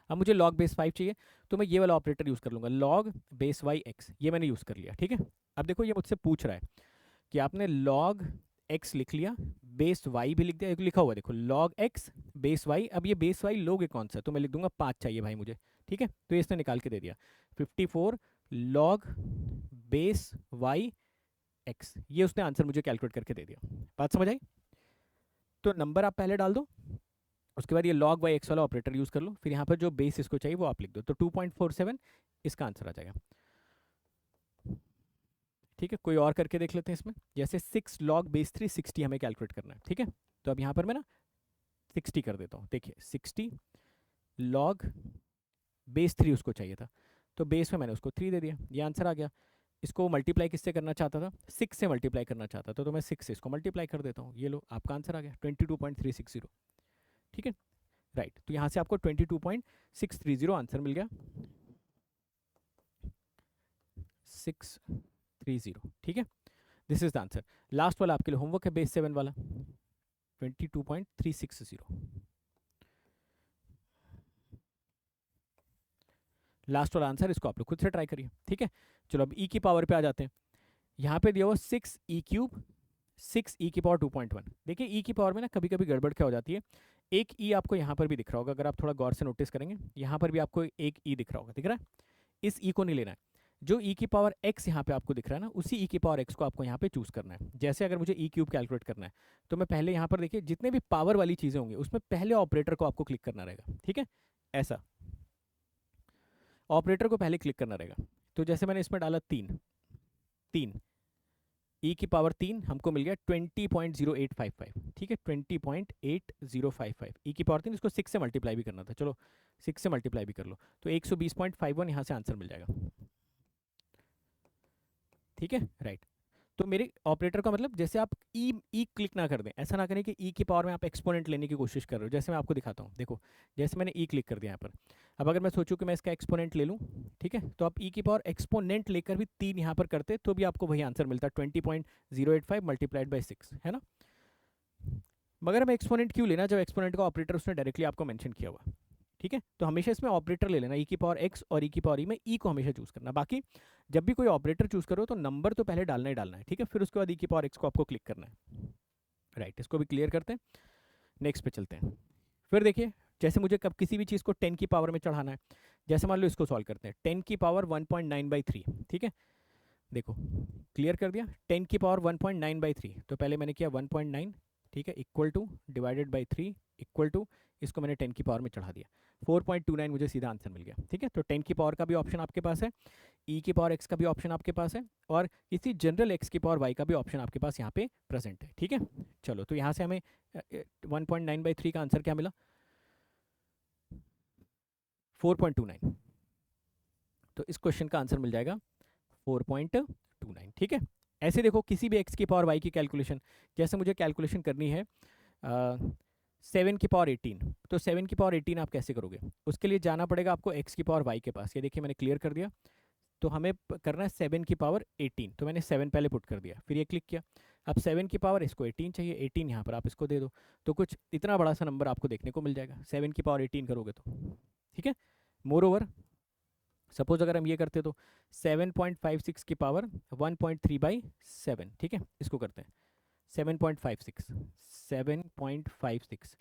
अब मुझे log बेस 5 चाहिए तो मैं ये वाला ऑपरेटर यूज़ कर लूँगा, log बेस वाई एक्स, ये मैंने यूज़ कर लिया। ठीक है, अब देखो ये मुझसे पूछ रहा है कि आपने log x लिख लिया, बेस y भी लिख दिया, लिखा हुआ देखो log x बेस y। अब ये बेस y लोगे कौन सा, तो मैं लिख दूंगा 5 चाहिए भाई मुझे। ठीक है, तो इसने निकाल के दे दिया 54 log बेस y x, ये उसने आंसर मुझे कैलकुलेट करके दे दिया। बात समझ आई, तो नंबर आप पहले डाल दो, उसके बाद ये log बाई एक्स वाला ऑपरेटर यूज़ कर लो, फिर यहाँ पर जो बेस इसको चाहिए वो आप लिख दो, तो 2.47 इसका आंसर आ जाएगा। ठीक है, कोई और करके देख लेते हैं इसमें, जैसे 6 log बेस 3 60 हमें कैलकुलेट करना है। ठीक है, तो अब यहाँ पर मैं ना 60 कर देता हूँ, देखिए 60 log बेस 3 उसको चाहिए था, तो बेस में मैंने उसको 3 दे दिया, ये आंसर आ गया। इसको मल्टीप्लाई किससे करना चाहता था, 6 से मल्टीप्लाई करना चाहता था, तो मैं 6 से इसको मल्टीप्लाई कर देता हूँ, ये लो आपका आंसर आ गया 22.360। ठीक है, राइट, तो यहाँ से आपको 22.630 आंसर मिल गया। 630, ठीक है, this is the answer. Last वाला आपके लिए होमवर्क है, बेस 7 वाला, 22.360। लास्ट वाला आंसर, इसको आप लोग खुद से ट्राई करिए, ठीक है। चलो अब ई की पावर पे आ जाते हैं। यहाँ पे दिया हुआ 6e³ 6e² 2.1। देखिए ई की पावर में ना कभी कभी गड़बड़ क्या हो जाती है, एक ई आपको यहाँ पर भी दिख रहा होगा, अगर आप थोड़ा गौर से नोटिस करेंगे, यहाँ पर भी आपको एक ई दिख रहा होगा, दिख रहा है, इस ई को नहीं लेना है। जो ई की पावर एक्स यहाँ पे आपको दिख रहा है ना, उसी ई की पावर एक्स को आपको यहाँ पे चूज करना है। जैसे अगर मुझे ई³ कैलकुलेट करना है, तो मैं पहले यहाँ पर देखिए जितने भी पावर वाली चीज़ें होंगी उसमें पहले ऑपरेटर को आपको क्लिक करना रहेगा, ठीक है, ऐसा ऑपरेटर को पहले क्लिक करना रहेगा। तो जैसे मैंने इसमें डाला 3 3 ई की पावर 3 हमको मिल गया 20.0855, ठीक है, 20.8055 ई की पावर 3, इसको 6 से मल्टीप्लाई भी करना था, चलो 6 से मल्टीप्लाई भी कर लो, तो 120.51 यहाँ से आंसर मिल जाएगा, ठीक है, राइट। तो मेरे ऑपरेटर का मतलब, जैसे आप ई क्लिक ना कर दें, ऐसा ना करें कि ई की पावर में आप एक्सपोनेंट लेने की कोशिश कर रहे हो। जैसे मैं आपको दिखाता हूँ, देखो जैसे मैंने ई क्लिक कर दिया यहाँ पर, अब अगर मैं सोचूं कि मैं इसका एक्सपोनेंट ले लूँ, ठीक है, तो आप ई की पावर एक्सपोनेंट लेकर भी 3 यहाँ पर करते तो भी आपको वही आंसर मिलता, 20.085 मल्टीप्लाइड बाई 6, है ना। मगर हम एक्सपोनेंट क्यों लेना, जब एक्सपोनेंट का ऑपरेटर उसने डायरेक्टली आपको मेंशन किया हुआ, ठीक है। तो हमेशा इसमें ऑपरेटर ले लेना, ई की पावर एक्स और ई की पावर ई में ई को हमेशा चूज करना। बाकी जब भी कोई ऑपरेटर चूज करो तो नंबर तो पहले डालना ही डालना है, ठीक है, फिर उसके बाद ई की पावर एक्स को आपको क्लिक करना है, राइट। इसको भी क्लियर करते हैं, नेक्स्ट पे चलते हैं। फिर देखिए, जैसे मुझे कब किसी भी चीज़ को 10 की पावर में चढ़ाना है, जैसे मान लो इसको सॉल्व करते हैं, 10 की पावर 1.9/3, ठीक है, देखो क्लियर कर दिया, 10 की पावर 1.9/3, तो पहले मैंने किया 1.9, ठीक है, equal to divided by 3 equal to, इसको मैंने 10 की पावर में चढ़ा दिया, 4.29 मुझे सीधा आंसर मिल गया, ठीक है। तो 10 की पावर का भी ऑप्शन आपके पास है, ई की पावर एक्स का भी ऑप्शन आपके पास है, और इसी जनरल एक्स की पावर वाई का भी ऑप्शन आपके पास यहाँ पे प्रेजेंट है, ठीक है। चलो तो यहाँ से हमें 1.9/3 का आंसर क्या मिला, 4.29। तो इस क्वेश्चन का आंसर मिल जाएगा 4.29, ठीक है। ऐसे देखो किसी भी एक्स की पावर वाई की कैलकुलेशन, जैसे मुझे कैलकुलेशन करनी है 7 की पावर 18, तो 7 की पावर 18 आप कैसे करोगे, उसके लिए जाना पड़ेगा आपको एक्स की पावर वाई के पास। ये देखिए मैंने क्लियर कर दिया, तो हमें करना है 7 की पावर 18, तो मैंने 7 पहले पुट कर दिया, फिर ये क्लिक किया, अब 7 की पावर इसको 18 चाहिए, 18 यहाँ पर आप इसको दे दो, तो कुछ इतना बड़ा सा नंबर आपको देखने को मिल जाएगा 7 की पावर 18 करोगे तो, ठीक है। मोर ओवर सपोज अगर हम ये करते तो 7.56 की पावर 1.3/7, ठीक है, इसको करते हैं 7.56 7.56।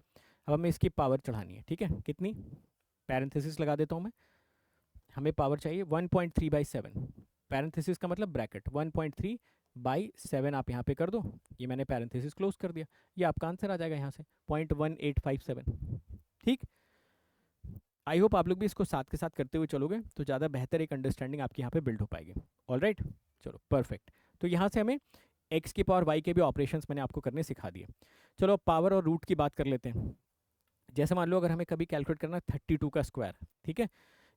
अब हमें इसकी पावर चढ़ानी है, ठीक है, कितनी, पैरेंथेसिस लगा देता हूँ मैं, हमें पावर चाहिए 1.3/7, पैरेंथेसिस का मतलब ब्रैकेट, 1.3/7 आप यहाँ पे कर दो, ये मैंने पैरेंथेसिस क्लोज कर दिया, ये आपका आंसर आ जाएगा यहाँ से 0.1857, ठीक। आई होप आप लोग भी इसको साथ के साथ करते हुए चलोगे तो ज़्यादा बेहतर एक अंडरस्टैंडिंग आपकी यहाँ पे बिल्ड हो पाएगी। ऑलराइट, चलो परफेक्ट। तो यहाँ से हमें एक्स की पावर वाई के भी ऑपरेशंस मैंने आपको करने सिखा दिए। चलो पावर और रूट की बात कर लेते हैं। जैसे मान लो अगर हमें कभी कैलकुलेट करना 32 का स्क्वायर, ठीक है,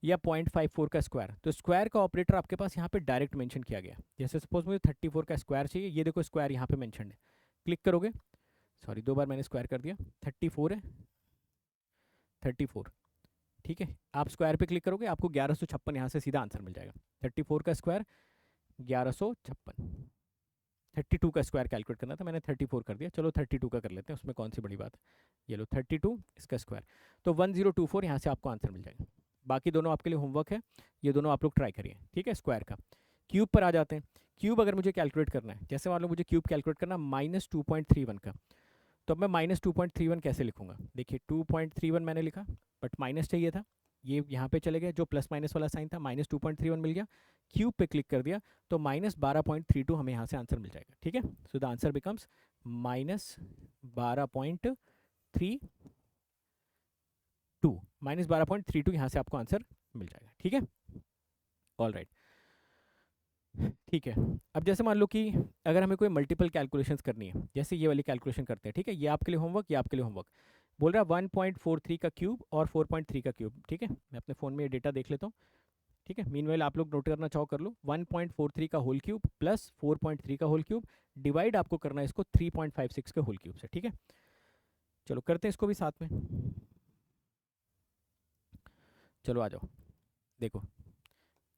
या 0.54 का स्क्वायर, तो स्क्वायर का ऑपरेटर आपके पास यहाँ पे डायरेक्ट मेंशन किया गया। जैसे सपोज मुझे 34 का स्क्वायर चाहिए, ये देखो स्क्वायर यहाँ पे मेंशन है, क्लिक करोगे, सॉरी 2 बार मैंने स्क्वायर कर दिया, 34 है 34, ठीक है, आप स्क्वायर पे क्लिक करोगे आपको 1156 यहाँ से सीधा आंसर मिल जाएगा। 34 का स्क्वायर 1156, 32 का स्क्वायर कैलकुलेट करना था, मैंने 34 कर दिया, चलो 32 का कर लेते हैं, उसमें कौन सी बड़ी बात है। ये लो 32 इसका स्क्वायर, तो 1024 यहाँ से आपको आंसर मिल जाएगा। बाकी दोनों आपके लिए होमवर्क है, ये दोनों आप लोग ट्राई करिए, ठीक है। स्क्वायर का क्यूब पर आ जाते हैं। क्यूब अगर मुझे कैलकुलेट करना है, जैसे मान लो मुझे क्यूब कैलकुलेट करना -2.31 का, तो अब मैं -2.31 कैसे लिखूंगा, देखिए 2.31 मैंने लिखा, बट माइनस चाहिए था, ये यहाँ पे चले गए, जो प्लस माइनस वाला साइन था, -2.31 मिल गया, क्यूब पे क्लिक कर दिया तो -12.32 हमें यहाँ से आंसर मिल जाएगा, ठीक है। सो द आंसर बिकम्स -12.32, -12.32 यहाँ से आपको आंसर मिल जाएगा, ठीक है। ऑल राइट, ठीक है। अब जैसे मान लो कि अगर हमें कोई मल्टीपल कैलकुलेशंस करनी है, जैसे ये वाली कैलकुलेशन करते हैं, ठीक है, ये आपके लिए होमवर्क, ये आपके लिए होमवर्क, बोल रहा है 1.43 का क्यूब और 4.3 का क्यूब, ठीक है। मैं अपने फ़ोन में ये डेटा देख लेता हूँ, ठीक है, मीनवाइल आप लोग नोट करना चाहो कर लो, 1.43 का होल क्यूब प्लस 4.3 का होल क्यूब, डिवाइड आपको करना है इसको 3.56 के होल क्यूब से, ठीक है। चलो करते हैं इसको भी साथ में, चलो आ जाओ, देखो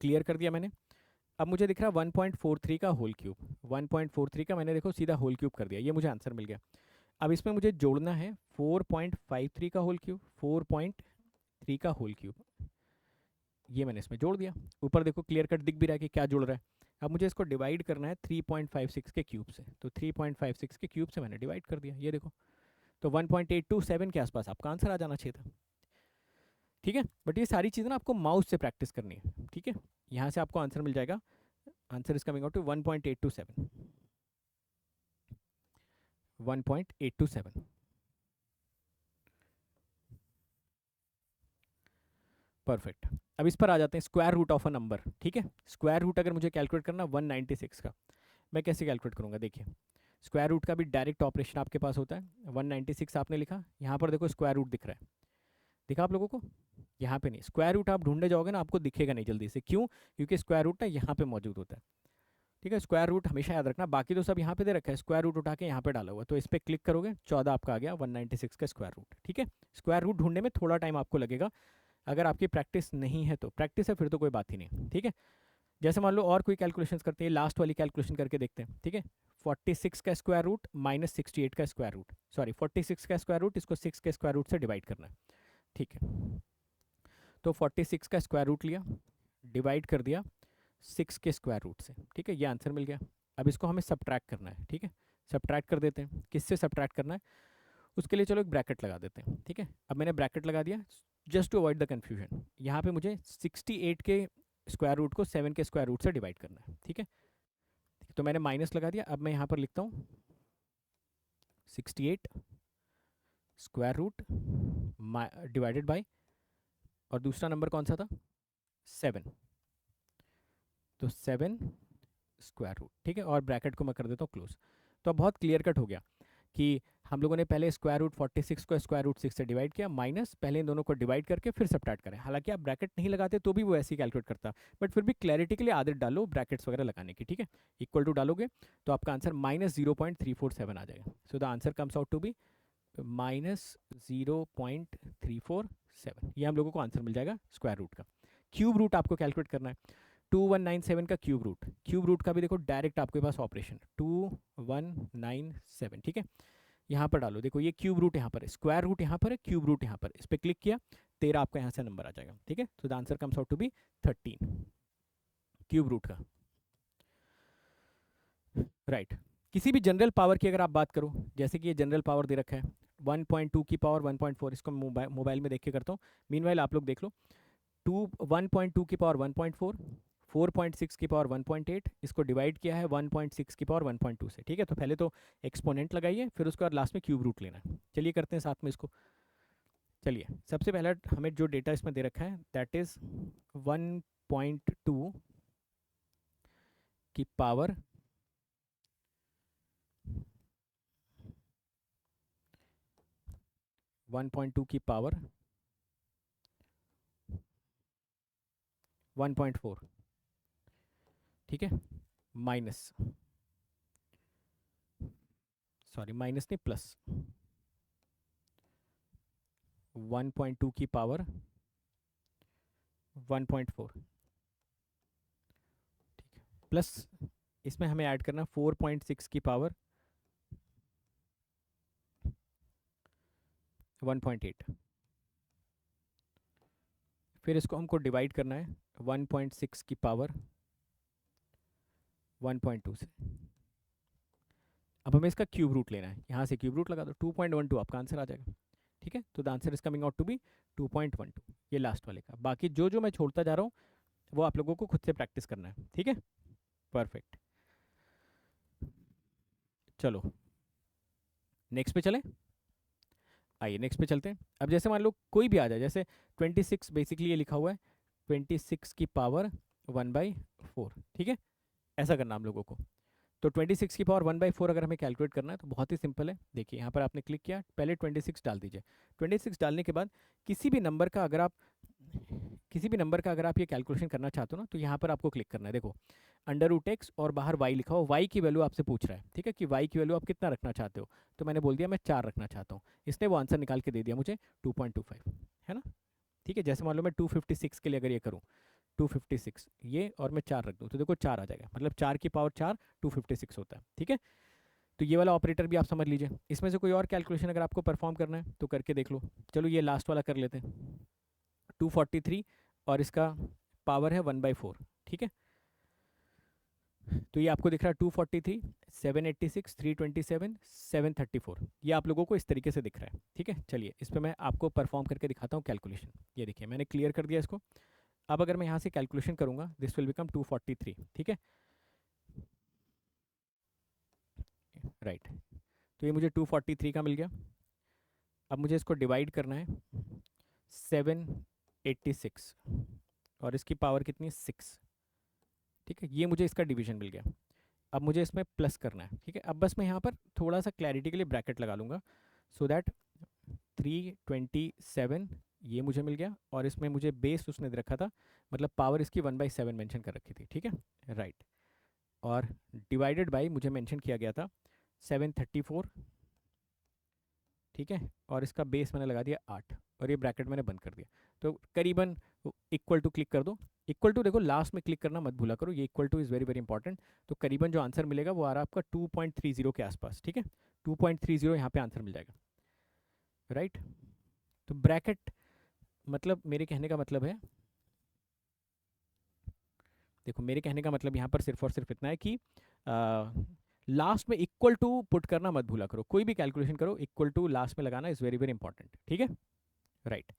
क्लियर कर दिया मैंने। अब मुझे दिख रहा है 1.43 का होल क्यूब, 1.43 का मैंने देखो सीधा होल क्यूब कर दिया, ये मुझे आंसर मिल गया। अब इसमें मुझे जोड़ना है 4.53 का होल क्यूब, 4.3 का होल क्यूब, ये मैंने इसमें जोड़ दिया। ऊपर देखो क्लियर कट दिख भी रहा है कि क्या जुड़ रहा है। अब मुझे इसको डिवाइड करना है 3.56 के क्यूब से, तो 3.56 के क्यूब से मैंने डिवाइड कर दिया, ये देखो। तो 1.827 के आसपास आपका आंसर आ जाना चाहिए था। ठीक है, बट ये सारी चीज़ें ना आपको माउस से प्रैक्टिस करनी है। ठीक है, यहाँ से आपको आंसर मिल जाएगा। Answer is coming out to 1.827, 1.827। Perfect. अब इस पर आ जाते हैं, square root of a number. ठीक है, स्क्वायर रूट अगर मुझे कैलकुलेट करना 196 का, मैं कैसे कैलकुलेट करूँगा? देखिए, स्क्वायर रूट का भी डायरेक्ट ऑपरेशन आपके पास होता है। 196 आपने लिखा, यहाँ पर देखो स्क्वायर रूट दिख रहा है, दिखा आप लोगों को? यहाँ पे नहीं, स्क्वायर रूट आप ढूंढने जाओगे ना आपको दिखेगा नहीं जल्दी से, क्यों? क्योंकि स्क्वायर रूट ना यहाँ पे मौजूद होता है। ठीक है, स्क्वायर रूट हमेशा याद रखना, बाकी तो सब यहाँ पे दे रखा है, स्क्वायर रूट उठा के यहाँ पे डाला हुआ, तो इस पर क्लिक करोगे 14 आपका आ गया 196 का स्क्वायर रूट। ठीक है, स्क्वायर रूट ढूंढने में थोड़ा टाइम आपको लगेगा, अगर आपकी प्रैक्टिस नहीं है तो। प्रैक्टिस है फिर तो कोई बात ही नहीं। ठीक है, जैसे मान लो और कोई कैलकुलेशन करते हैं, लास्ट वाली कैलकुलेशन करके देखते हैं। ठीक है, 46 का स्क्वायर रूट माइनस 68 का स्क्वायर रूट, सॉरी 46 का स्क्वायर रूट, इसको 6 के स्क्वायर रूट से डिवाइड करना है। ठीक है, तो 46 का स्क्वायर रूट लिया, डिवाइड कर दिया 6 के स्क्वायर रूट से। ठीक है, ये आंसर मिल गया। अब इसको हमें सब्ट्रैक्ट करना है। ठीक है, सब्ट्रैक्ट कर देते हैं। किससे सब्ट्रैक्ट करना है उसके लिए चलो एक ब्रैकेट लगा देते हैं। ठीक है, अब मैंने ब्रैकेट लगा दिया just to avoid the confusion. यहाँ पे मुझे 68 के स्क्वायर रूट को 7 के स्क्वायर रूट से डिवाइड करना है। ठीक है, तो मैंने माइनस लगा दिया। अब मैं यहाँ पर लिखता हूँ 68 स्क्वायर रूट डिवाइडेड बाई, और दूसरा नंबर कौन सा था? 7, तो 7 स्क्वायर रूट। ठीक है, और ब्रैकेट को मैं कर देता हूँ क्लोज। तो अब बहुत क्लियर कट हो गया कि हम लोगों ने पहले स्क्वायर रूट 46 को स्क्वायर रूट 6 से डिवाइड किया, माइनस पहले इन दोनों को डिवाइड करके फिर सब्ट्रैक्ट करें। हालांकि आप ब्रैकेट नहीं लगाते तो भी वो ऐसे ही कैलकुलेट करता, बट फिर भी क्लैरिटी के लिए आदत डालो ब्रैकेट्स वगैरह लगाने की। ठीक है, इक्वल टू डालोगे तो आपका आंसर -0.347 आ जाएगा। So the answer comes out to be -0.347। ये हम लोगों को आंसर मिल जाएगा स्क्वायर रूट का। क्यूब रूट आपको कैलकुलेट करना है, 2197 का क्यूब रूट। क्यूब रूट का भी देखो डायरेक्ट आपके पास ऑपरेशन 2197। ठीक है, यहाँ पर डालो, देखो ये क्यूब रूट यहाँ पर है, स्क्वायर रूट यहाँ पर है, क्यूब रूट यहाँ पर, इस पर क्लिक किया 13 आपका यहाँ से नंबर आ जाएगा। ठीक है, तो the answer comes out to be 13 cube root का। राइट, किसी भी जनरल पावर की अगर आप बात करो, जैसे कि ये जनरल पावर दे रखा है 1.2 की पावर 1.4, इसको मोबाइल में देख के करता हूँ, मीनवाइल आप लोग देख लो। 1.2 की पावर 1.4, 4.6 की पावर 1.8, इसको डिवाइड किया है 1.6 की पावर 1.2 से। ठीक है, तो पहले तो एक्सपोनेंट लगाइए, फिर उसके बाद लास्ट में क्यूब रूट लेना है। चलिए करते हैं साथ में इसको। चलिए, सबसे पहला हमें जो डेटा इसमें दे रखा है दैट इज 1.2 की पावर 1.2 की पावर 1.4। ठीक है, माइनस, सॉरी माइनस नहीं प्लस 1.2 की पावर 1.4। ठीक है, प्लस इसमें हमें ऐड करना 4.6 की पावर 1.8, फिर इसको हमको डिवाइड करना है 1.6 की पावर 1.2 से। अब हमें इसका क्यूब रूट लेना है, यहाँ से क्यूब रूट लगा दो, 2.12 आपका आंसर आ जाएगा। ठीक है, तो the answer is coming out to be 2.12, ये लास्ट वाले का। बाकी जो जो मैं छोड़ता जा रहा हूँ वो आप लोगों को खुद से प्रैक्टिस करना है। ठीक है, परफेक्ट। चलो नेक्स्ट पे चलें, आइए नेक्स्ट पे चलते हैं। अब जैसे मान लो कोई भी आ जाए, जैसे 26 बेसिकली ये लिखा हुआ है 26 की पावर 1/4। ठीक है, ऐसा करना हम लोगों को। तो 26 की पावर 1/4 अगर हमें कैलकुलेट करना है तो बहुत ही सिंपल है। देखिए यहाँ पर आपने क्लिक किया, पहले 26 डाल दीजिए। 26 डालने के बाद किसी भी नंबर का अगर आप ये कैलकुलेशन करना चाहते हो ना, तो यहाँ पर आपको क्लिक करना है। देखो √x और बाहर y लिखा हो, y की वैल्यू आपसे पूछ रहा है। ठीक है, कि y की वैल्यू आप कितना रखना चाहते हो, तो मैंने बोल दिया मैं 4 रखना चाहता हूँ। इसने वो आंसर निकाल के दे दिया मुझे 2.25, है ना। ठीक है, जैसे मान लो मैं 256 के लिए अगर ये करूँ 256, ये और मैं 4 रख दूँ तो देखो 4 आ जाएगा, मतलब 4 की पावर 4 256 होता है, ठीक है। तो ये वाला ऑपरेटर भी आप समझ लीजिए। इसमें से कोई और कैलकुलेशन अगर आपको परफॉर्म करना है तो करके देख लो। चलो ये लास्ट वाला कर लेते हैं, 243 और इसका पावर है 1/4, ठीक है। तो ये आपको दिख रहा है 243, 786, 327, 734, ये आप लोगों को इस तरीके से दिख रहा है, ठीक है। चलिए इस पर मैं आपको परफॉर्म करके दिखाता हूँ कैलकुलेशन। ये देखिए मैंने क्लियर कर दिया इसको। अब अगर मैं यहाँ से कैलकुलेशन करूँगा, दिस विल बिकम 243, ठीक है, राइट। तो ये मुझे 243 का मिल गया। अब मुझे इसको डिवाइड करना है 786 और इसकी पावर कितनी है 6, ठीक है। ये मुझे इसका डिवीजन मिल गया। अब मुझे इसमें प्लस करना है, ठीक है। अब बस मैं यहाँ पर थोड़ा सा क्लैरिटी के लिए ब्रैकेट लगा लूँगा, सो दैट 327 ये मुझे मिल गया और इसमें मुझे बेस उसने दे रखा था, मतलब पावर इसकी 1/7 मेंशन कर रखी थी, ठीक है, राइट। और डिवाइडेड बाई मुझे मेंशन किया गया था 734, ठीक है, और इसका बेस मैंने लगा दिया 8 और ये ब्रैकेट मैंने बंद कर दिया। तो करीबन इक्वल टू क्लिक कर दो। इक्वल टू देखो लास्ट में क्लिक करना मत भूला करो, ये equal two is very very important. तो करीबन जो आंसर मिलेगा वो आ रहा है आपका 2.30 के आसपास, ठीक है, 2.30 यहाँ पे आंसर मिल जाएगा, राइट। तो ब्रैकेट मतलब मेरे कहने का मतलब है, देखो मेरे कहने का मतलब यहाँ पर सिर्फ और सिर्फ इतना है कि लास्ट में इक्वल टू पुट करना मत भूला करो, कोई भी कैलकुलेशन करो इक्वल टू लास्ट में लगाना इज़ वेरी वेरी इंपॉर्टेंट, ठीक है, राइट।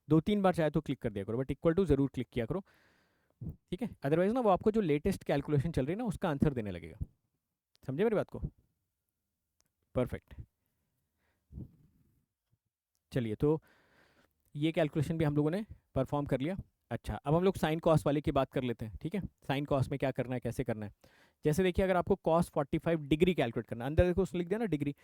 2-3 बार चाहे तो क्लिक कर दिया करो बट इक्वल टू ज़रूर क्लिक किया करो, ठीक है। अदरवाइज ना वो आपको जो लेटेस्ट कैलकुलेशन चल रही है ना उसका आंसर देने लगेगा। समझे मेरी बात को? परफेक्ट। चलिए तो ये कैलकुलेशन भी हम लोगों ने परफॉर्म कर लिया। अच्छा अब हम लोग साइन कॉस वाले की बात कर लेते हैं, ठीक है। साइन कॉस में क्या करना है, कैसे करना है। जैसे देखिए अगर आपको कॉस 45 डिग्री कैलकुलेट करना है, अंदर देखो उसने लिख दिया ना डिग्री,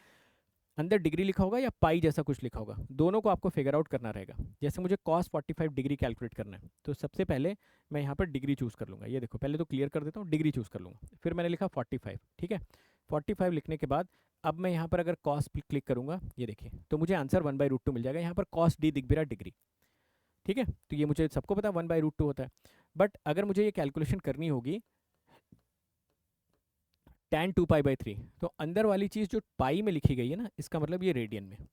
अंदर डिग्री लिखा होगा या पाई जैसा कुछ लिखा होगा, दोनों को आपको फिगर आउट करना रहेगा। जैसे मुझे कॉस 45 डिग्री कैलकुलेट करना है तो सबसे पहले मैं यहाँ पर डिग्री चूज़ कर लूँगा। ये देखो पहले तो क्लियर कर देता हूँ, डिग्री चूज़ कर लूँगा, फिर मैंने लिखा 45, ठीक है। 45 लिखने के बाद अब मैं यहाँ पर अगर कॉस क्लिक करूँगा, ये देखिए तो मुझे आंसर 1/√2 मिल जाएगा। यहाँ पर कॉस डी दिख भी रहा डिग्री, ठीक है। तो ये मुझे सबको पता 1/√2 होता है। बट अगर मुझे ये कैलकुलेशन करनी होगी tan 2π/3, तो अंदर वाली चीज़ जो पाई में लिखी गई है ना, इसका मतलब ये रेडियन में।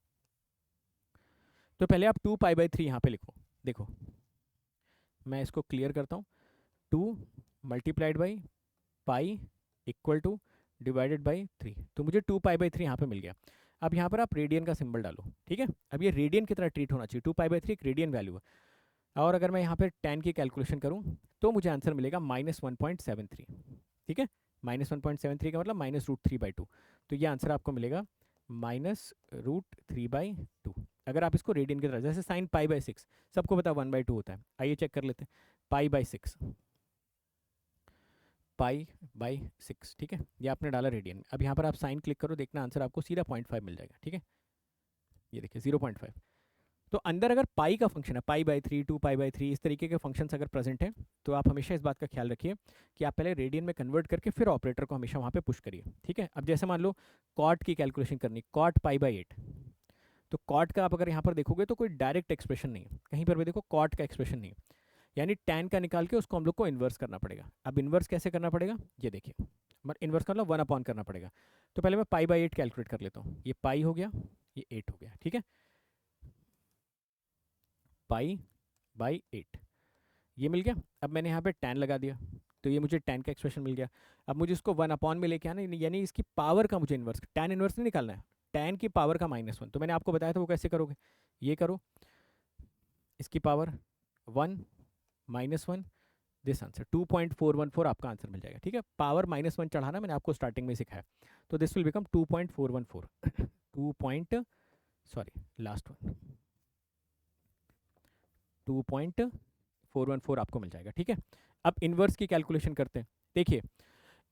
तो पहले आप 2π/3 यहाँ पे लिखो। देखो मैं इसको क्लियर करता हूँ, 2 multiplied by pi equal to divided by 3, तो मुझे 2π/3 यहाँ पे मिल गया। अब यहाँ पर आप रेडियन का सिंबल डालो, ठीक है। अब ये रेडियन की तरह ट्रीट होना चाहिए, 2π/3 एक रेडियन वैल्यू है। और अगर मैं यहाँ पे tan की कैलकुलेशन करूँ तो मुझे आंसर मिलेगा -1.73, ठीक है। -1.73 का मतलब -√3/2, तो ये आंसर आपको मिलेगा -√3/2। अगर आप इसको रेडियन की तरह, जैसे साइन π/6 सबको पता 1/2 होता है, आइए चेक कर लेते हैं। π/6, π/6, ठीक है, ये आपने डाला रेडियन में। अब यहाँ पर आप साइन क्लिक करो, देखना आंसर आपको सीधा 0.5 मिल जाएगा, ठीक है। ये देखिए 0.5। तो अंदर अगर पाई का फंक्शन है, π/3, 2π/3 इस तरीके के फंक्शंस अगर प्रेजेंट हैं तो आप हमेशा इस बात का ख्याल रखिए कि आप पहले रेडियन में कन्वर्ट करके फिर ऑपरेटर को हमेशा वहाँ पे पुश करिए, ठीक है। अब जैसे मान लो कॉट की कैलकुलेशन करनी, कॉट π/8, तो कॉट का आप अगर यहाँ पर देखोगे तो कोई डायरेक्ट एक्सप्रेशन नहीं है, कहीं पर भी देखो कॉट का एक्सप्रेशन नहीं है, यानी टैन का निकाल के उसको हम लोग को इन्वर्स करना पड़ेगा। अब इन्वर्स कैसे करना पड़ेगा, ये देखिए, इन्वर्स का मतलब 1 करना पड़ेगा। तो पहले मैं π/8 कैलकुलेट कर लेता हूँ, ये पाई हो गया, ये 8 हो गया, ठीक है। π/8 ये मिल गया। अब मैंने यहाँ पे tan लगा दिया तो ये मुझे tan का एक्सप्रेशन मिल गया। अब मुझे इसको 1 में लेके आना, यानी इसकी पावर का मुझे इन्वर्स, tan इन्वर्स नहीं निकालना है, tan की पावर का -1। तो मैंने आपको बताया था वो कैसे करोगे, ये करो, इसकी पावर 1 -1, दिस आंसर 2.414 आपका आंसर मिल जाएगा, ठीक है। पावर -1 चढ़ाना मैंने आपको स्टार्टिंग में सिखाया, तो this will become 2.414 last one 2.414 आपको मिल जाएगा, ठीक है। अब इन्वर्स की कैलकुलेशन करते हैं। देखिए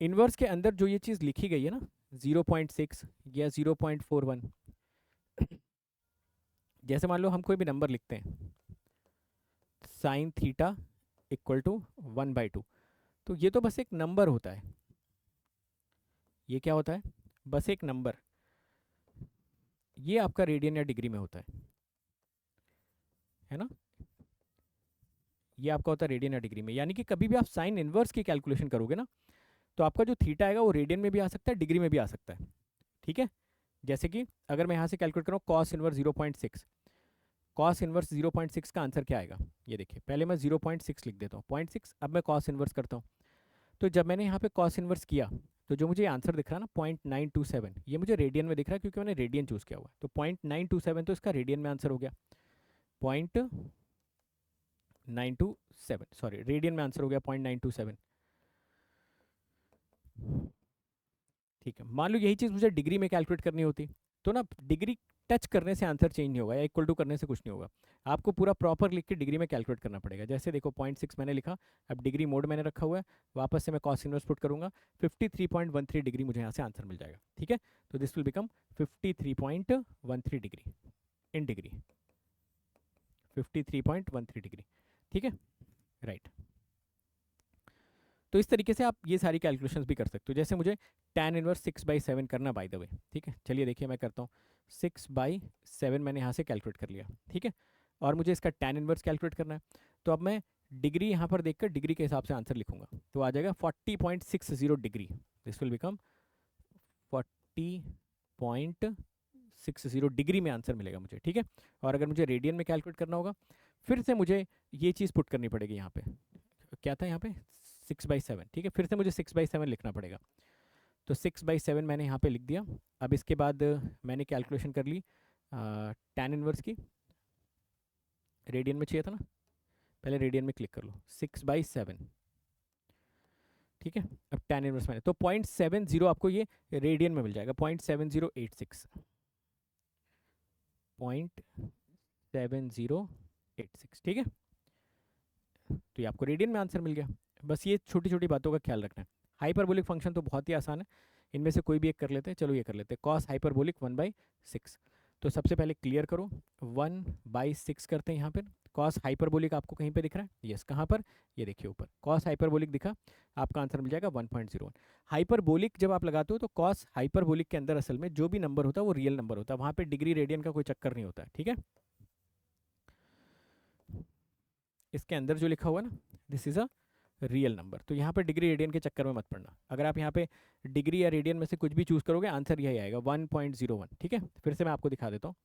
इन्वर्स के अंदर जो ये चीज़ लिखी गई है ना 0.6 या 0.41, जैसे मान लो हम कोई भी नंबर लिखते हैं, साइन थीटा इक्वल टू 1/2, तो ये तो बस एक नंबर होता है। ये क्या होता है, बस एक नंबर। ये आपका रेडियन या डिग्री में होता है ना। ये आपका होता है रेडियन या डिग्री में। यानी कि कभी भी आप साइन इन्वर्स की कैलकुलेशन करोगे ना, तो आपका जो थीटा आएगा वो रेडियन में भी आ सकता है, डिग्री में भी आ सकता है। ठीक है, जैसे कि अगर मैं यहाँ से कैलकुलेट करूँ कॉस इन्वर्स 0.6, कॉस इन्वर्स 0.6 का आंसर क्या आएगा, ये देखिए पहले मैं 0.6 लिख देता हूँ, 0.6, अब मैं कॉस इन्वर्स करता हूँ। तो जब मैंने यहाँ पे कॉस इन्वर्स किया तो जो मुझे आंसर दिख रहा है ना 0.927, ये मुझे रेडियन में दिख रहा है क्योंकि मैंने रेडियन चूज़ किया हुआ है। तो 0.927 तो इसका रेडियन में आंसर हो गया, 0.927, सॉरी रेडियन में आंसर हो गया 0.927। ठीक है, मान लो यही चीज़ मुझे डिग्री में कैलकुलेट करनी होती तो ना डिग्री टच करने से आंसर चेंज नहीं होगा या इक्वल टू करने से कुछ नहीं होगा, आपको पूरा प्रॉपर लिख के डिग्री में कैलकुलेट करना पड़ेगा। जैसे देखो 0.6 मैंने लिखा, अब डिग्री मोड मैंने रखा हुआ है, वापस से मैं कॉस इनवर्स पुट करूंगा, 53.13 डिग्री मुझे यहाँ से आंसर मिल जाएगा। ठीक है, तो this will become 53.13 degree in degree, 53.13 degree. ठीक है, राइट। तो इस तरीके से आप ये सारी कैलकुलेशंस भी कर सकते हो। जैसे मुझे tan इनवर्स 6/7 करना बाय द वे, ठीक है, चलिए देखिए मैं करता हूँ। 6/7 मैंने यहाँ से कैलकुलेट कर लिया, ठीक है, और मुझे इसका tan इनवर्स कैलकुलेट करना है। तो अब मैं डिग्री यहाँ पर देखकर डिग्री के हिसाब से आंसर लिखूंगा, तो आ जाएगा 40.60 degree, this will become 40.60 degree में आंसर मिलेगा मुझे। ठीक है, और अगर मुझे रेडियन में कैलकुलेट करना होगा, फिर से मुझे ये चीज़ पुट करनी पड़ेगी। यहाँ पे क्या था, यहाँ पे 6/7, ठीक है, फिर से मुझे 6/7 लिखना पड़ेगा। तो 6/7 मैंने यहाँ पे लिख दिया। अब इसके बाद मैंने कैलकुलेशन कर ली tan इनवर्स की, रेडियन में चाहिए था ना, पहले रेडियन में क्लिक कर लो, 6/7, ठीक है। अब tan इनवर्स मैंने, तो 0.70 आपको ये रेडियन में मिल जाएगा, 0.7086, 0.7086, ठीक है। तो ये आपको रेडियन में आंसर मिल गया। बस ये छोटी छोटी बातों का ख्याल रखना है। हाइपरबोलिक फंक्शन तो बहुत ही आसान है, इनमें से कोई भी एक कर लेते हैं। चलो ये कर लेते हैं, कॉस हाइपरबोलिक 1/6। तो सबसे पहले क्लियर करो, 1/6 करते हैं यहाँ पर। कॉस हाइपरबोलिक आपको कहीं पे दिख रहा है, यस, कहाँ पर, ये देखिए ऊपर कॉस हाइपरबोलिक दिखा, आपका आंसर मिल जाएगा 1.01। हाइपरबोलिक जब आप लगाते हो तो कॉस हाइपरबोलिक के अंदर असल में जो भी नंबर होता है वो रियल नंबर होता है, वहाँ पे डिग्री रेडियन का कोई चक्कर नहीं होता है। ठीक है, इसके अंदर जो लिखा हुआ है ना, this is a real number, तो यहाँ पे डिग्री रेडियन के चक्कर में मत पड़ना। अगर आप यहाँ पे डिग्री या रेडियन में से कुछ भी चूज करोगे, आंसर यही आएगा 1.01। ठीक है, फिर से मैं आपको दिखा देता हूँ,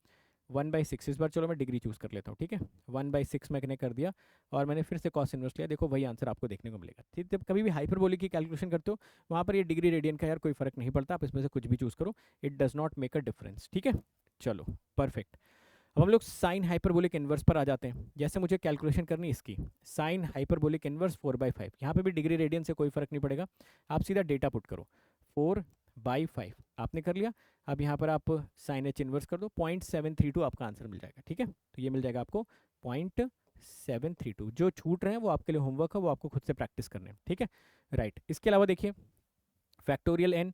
1/6 इस बार, चलो मैं डिग्री चूज कर लेता हूँ। ठीक है, 1/6 मैंने कर दिया और मैंने फिर से कॉस इनवर्स लिया, देखो वही आंसर आपको देखने को मिलेगा। ठीक, जब कभी भी हाइपरबोलिक की कैलकुलेशन करते हो वहाँ पर ये डिग्री रेडियन का यार कोई फर्क नहीं पड़ता, आप इसमें से कुछ भी चूज करो, it does not make a difference. ठीक है, चलो परफेक्ट। अब हम लोग साइन हाइपरबोलिक इन्वर्स पर आ जाते हैं। जैसे मुझे कैलकुलेशन करनी इसकी, साइन हाइपरबोलिक इन्वर्स 4/5, यहाँ पे भी डिग्री रेडियन से कोई फर्क नहीं पड़ेगा, आप सीधा डेटा पुट करो, 4/5 आपने कर लिया। अब यहाँ पर आप साइन एच इन्वर्स कर दो, 0.732 आपका आंसर मिल जाएगा। ठीक है, तो ये मिल जाएगा आपको 0.732। जो छूट रहे हैं वो आपके लिए होमवर्क है, वो आपको खुद से प्रैक्टिस करने हैं। ठीक है, राइट। इसके अलावा देखिए फैक्टोरियल एन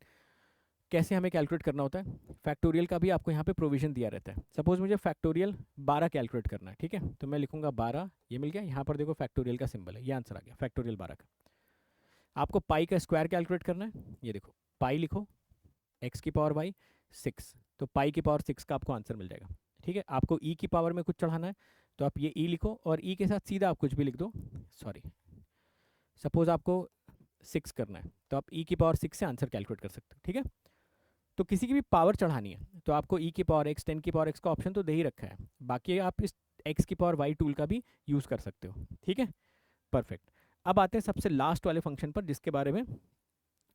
कैसे हमें कैलकुलेट करना होता है। फैक्टोरियल का भी आपको यहाँ पे प्रोविजन दिया रहता है। सपोज मुझे फैक्टोरियल 12 कैलकुलेट करना है, ठीक है, तो मैं लिखूंगा 12, ये मिल गया, यहाँ पर देखो फैक्टोरियल का सिंबल है, ये आंसर आ गया फैक्टोरियल 12 का। आपको पाई का स्क्वायर कैलकुलेट करना है, ये देखो पाई लिखो, एक्स की पावर वाई 6, तो पाई की पावर 6 का आपको आंसर मिल जाएगा। ठीक है, आपको ई की पावर में कुछ चढ़ाना है तो आप ये ई लिखो और ई के साथ सीधा आप कुछ भी लिख दो, सॉरी सपोज आपको 6 करना है तो आप ई की पावर 6 से आंसर कैलकुलेट कर सकते हो। ठीक है, तो किसी की भी पावर चढ़ानी है तो आपको ई की पावर एक्स, 10 की पावर एक्स का ऑप्शन तो दे ही रखा है, बाकी आप इस एक्स की पावर वाई टूल का भी यूज़ कर सकते हो। ठीक है, परफेक्ट। अब आते हैं सबसे लास्ट वाले फंक्शन पर, जिसके बारे में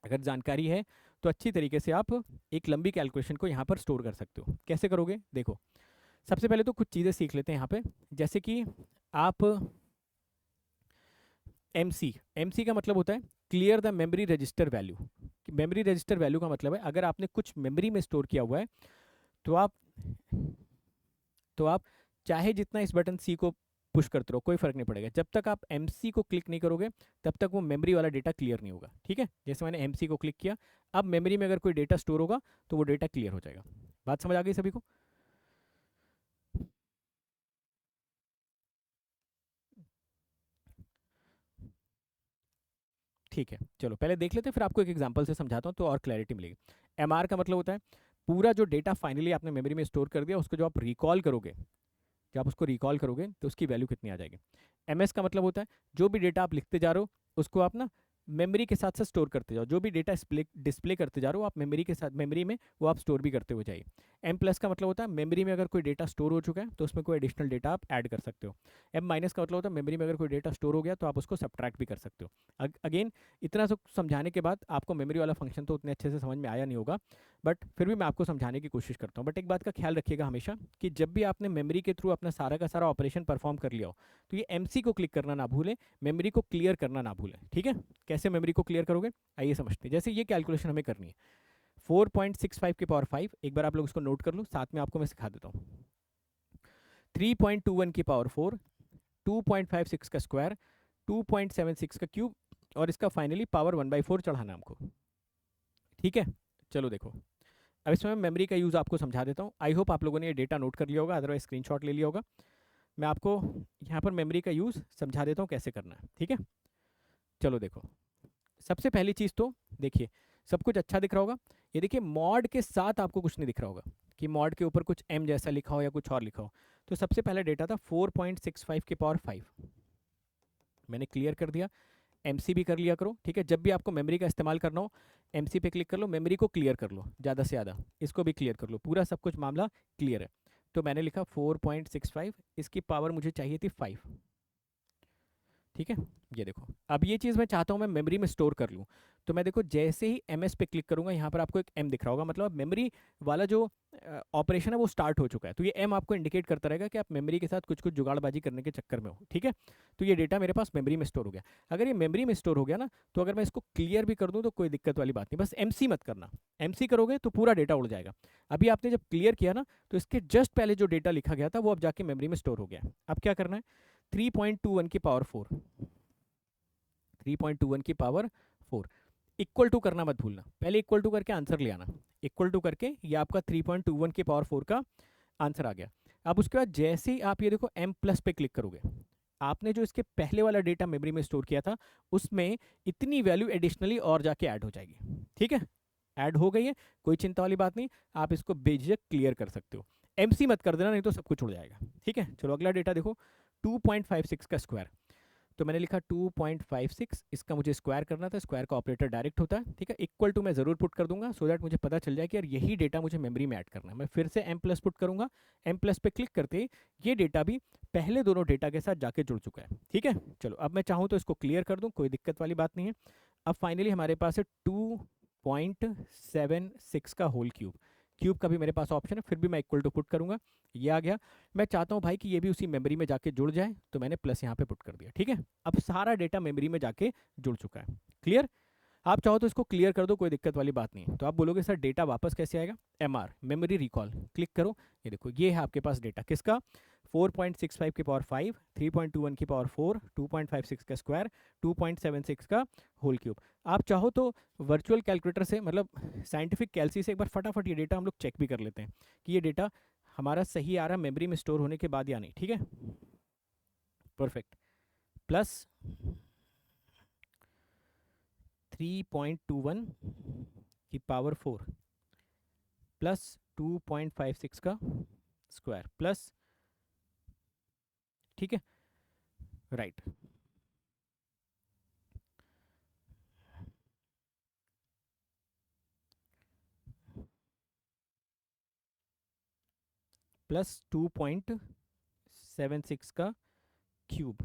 अगर जानकारी है तो अच्छी तरीके से आप एक लंबी कैलकुलेशन को यहाँ पर स्टोर कर सकते हो। कैसे करोगे, देखो सबसे पहले तो कुछ चीज़ें सीख लेते हैं यहाँ पे, जैसे कि आप MC का मतलब होता है clear the memory register value. Memory register value का मतलब है अगर आपने कुछ मेमोरी में स्टोर किया हुआ है तो आप चाहे जितना इस बटन C को पुश करते रहो, कोई फर्क नहीं पड़ेगा, जब तक आप MC को क्लिक नहीं करोगे तब तक वो मेमोरी वाला डेटा क्लियर नहीं होगा। ठीक है, जैसे मैंने MC को क्लिक किया, अब मेमोरी में अगर कोई डेटा स्टोर होगा तो वो डेटा क्लियर हो जाएगा। बात समझ आ गई सभी को? ठीक है, चलो पहले देख लेते हैं, फिर आपको एक एग्जांपल से समझाता हूँ तो और क्लैरिटी मिलेगी। MR का मतलब होता है पूरा जो डेटा फाइनली आपने मेमोरी में स्टोर कर दिया उसको जो आप रिकॉल करोगे, जब आप उसको रिकॉल करोगे तो उसकी वैल्यू कितनी आ जाएगी। MS का मतलब होता है जो भी डेटा आप लिखते जा रहे हो उसको आप ना मेमोरी के साथ साथ स्टोर करते जाओ, जो भी डेटा डिस्प्ले करते जा रहे हो आप मेमोरी के साथ, मेमोरी में वो आप स्टोर भी करते हो जाइए। M+ का मतलब होता है मेमोरी में अगर कोई डेटा स्टोर हो चुका है तो उसमें कोई एडिशनल डेटा आप ऐड कर सकते हो। M- का मतलब होता है मेमोरी में अगर कोई डेटा स्टोर हो गया तो आप उसको सब्ट्रैक्ट भी कर सकते हो। अगेन इतना सब समझाने के बाद आपको मेमोरी वाला फंक्शन तो उतने अच्छे से समझ में आया नहीं होगा, बट फिर भी मैं आपको समझाने की कोशिश करता हूँ। बट एक बात का ख्याल रखिएगा हमेशा कि जब भी आपने मेमोरी के थ्रू अपना सारा का सारा ऑपरेशन परफॉर्म कर लिया हो तो ये MC को क्लिक करना ना भूलें, मेमोरी को क्लियर करना ना भूलें। ठीक है, कैसे मेमोरी को क्लियर करोगे आइए समझते हैं। जैसे ये कैलकुलेशन हमें करनी है 4.65 की पावर 5, एक बार आप लोग इसको नोट कर लो, साथ में आपको मैं सिखा देता हूँ। 3.21 की पावर 4, 2.56 का स्क्वायर, 2.76 का क्यूब, और इसका फाइनली पावर 1/4 चढ़ाना हमको। ठीक है, चलो देखो अब इसमें मैं मेमोरी का यूज़ आपको समझा देता हूँ। आई होप आप लोगों ने ये डेटा नोट कर लिया होगा, अदरवाइज स्क्रीनशॉट ले लिया होगा। मैं आपको यहाँ पर मेमोरी का यूज़ समझा देता हूँ कैसे करना है। ठीक है, चलो देखो सबसे पहली चीज़ तो देखिए सब कुछ अच्छा दिख रहा होगा। ये देखिए मॉड के साथ आपको कुछ नहीं दिख रहा होगा कि मॉड के ऊपर कुछ M जैसा लिखा हो या कुछ और लिखा हो। तो सबसे पहला डेटा था 4.65 की पावर 5, मैंने क्लियर कर दिया। MC भी कर लिया करो। ठीक है, जब भी आपको मेमोरी का इस्तेमाल करना हो MC पे क्लिक कर लो, मेमोरी को क्लियर कर लो ज़्यादा से ज़्यादा, इसको भी क्लियर कर लो, पूरा सब कुछ मामला क्लियर है। तो मैंने लिखा 4.65, इसकी पावर मुझे चाहिए थी 5। ठीक है, ये देखो अब ये चीज़ मैं चाहता हूँ मैं मेमोरी में स्टोर कर लूँ। तो मैं देखो जैसे ही MS पे क्लिक करूँगा यहाँ पर आपको एक M दिख रहा होगा, मतलब मेमोरी वाला जो ऑपरेशन है वो स्टार्ट हो चुका है। तो ये M आपको इंडिकेट करता रहेगा कि आप मेमोरी के साथ कुछ कुछ जुगाड़बाजी करने के चक्कर में हो। ठीक है, तो ये डेटा मेरे पास मेमोरी में स्टोर हो गया। अगर ये मेमोरी में स्टोर हो गया ना तो अगर मैं इसको क्लियर भी कर दूँ तो कोई दिक्कत वाली बात नहीं, बस MC मत करना। MC करोगे तो पूरा डेटा उड़ जाएगा। अभी आपने जब क्लियर किया ना तो इसके जस्ट पहले जो डेटा लिखा गया था वो अब जाके मेमोरी में स्टोर हो गया। अब क्या करना है, 3.21 की पावर 4, 3.21 की पावर 4 इक्वल टू करना मत भूलना, पहले इक्वल टू करके आंसर ले आना। इक्वल टू करके ये आपका 3.21 की पावर 4 का आंसर आ गया। अब उसके बाद जैसे ही आप ये देखो M+ पे क्लिक करोगे, आपने जो इसके पहले वाला डेटा मेमोरी में स्टोर किया था उसमें इतनी वैल्यू एडिशनली और जाके ऐड हो जाएगी। ठीक है, ऐड हो गई है, कोई चिंता वाली बात नहीं, आप इसको बेझिझक क्लियर कर सकते हो। MC मत कर देना नहीं तो सब कुछ उड़ जाएगा। ठीक है, चलो अगला डेटा देखो 2.56 का स्क्वायर। तो मैंने लिखा 2.56, इसका मुझे स्क्वायर करना था, स्क्वायर का ऑपरेटर डायरेक्ट होता है। ठीक है, इक्वल टू मैं ज़रूर पुट कर दूंगा सो दैट मुझे पता चल जाए कि यार यही डेटा मुझे मेमोरी में ऐड करना है। मैं फिर से M+ पुट करूंगा, M+ पे क्लिक करते ही ये डेटा भी पहले दोनों डेटा के साथ जाके जुड़ चुका है। ठीक है, चलो अब मैं चाहूँ तो इसको क्लियर कर दूँ, कोई दिक्कत वाली बात नहीं है। अब फाइनली हमारे पास है 2.76 का होल क्यूब। क्यूब का भी मेरे पास ऑप्शन है, फिर भी मैं इक्वल टू पुट करूंगा, ये आ गया। मैं चाहता हूँ भाई कि ये भी उसी मेमोरी में जाके जुड़ जाए, तो मैंने प्लस यहाँ पे पुट कर दिया। ठीक है, अब सारा डेटा मेमोरी में जाके जुड़ चुका है। क्लियर, आप चाहो तो इसको क्लियर कर दो, कोई दिक्कत वाली बात नहीं है। तो आप बोलोगे सर डेटा वापस कैसे आएगा, MR मेमोरी रिकॉल क्लिक करो, ये देखो ये है आपके पास डेटा किसका, 4.65 की पावर 5, 3.21 की पावर 4, 2.56 का स्क्वायर, 2.76 का होल क्यूब। आप चाहो तो वर्चुअल कैलकुलेटर से, मतलब साइंटिफिक कैलसी से एक बार फटाफट ये डेटा हम लोग चेक भी कर लेते हैं कि ये डेटा हमारा सही आ रहा मेमोरी में स्टोर होने के बाद या नहीं। ठीक है, परफेक्ट, प्लस 3.21 की पावर 4 प्लस 2.56 का स्क्वायर प्लस, ठीक है, राइट, प्लस 2.76 का क्यूब।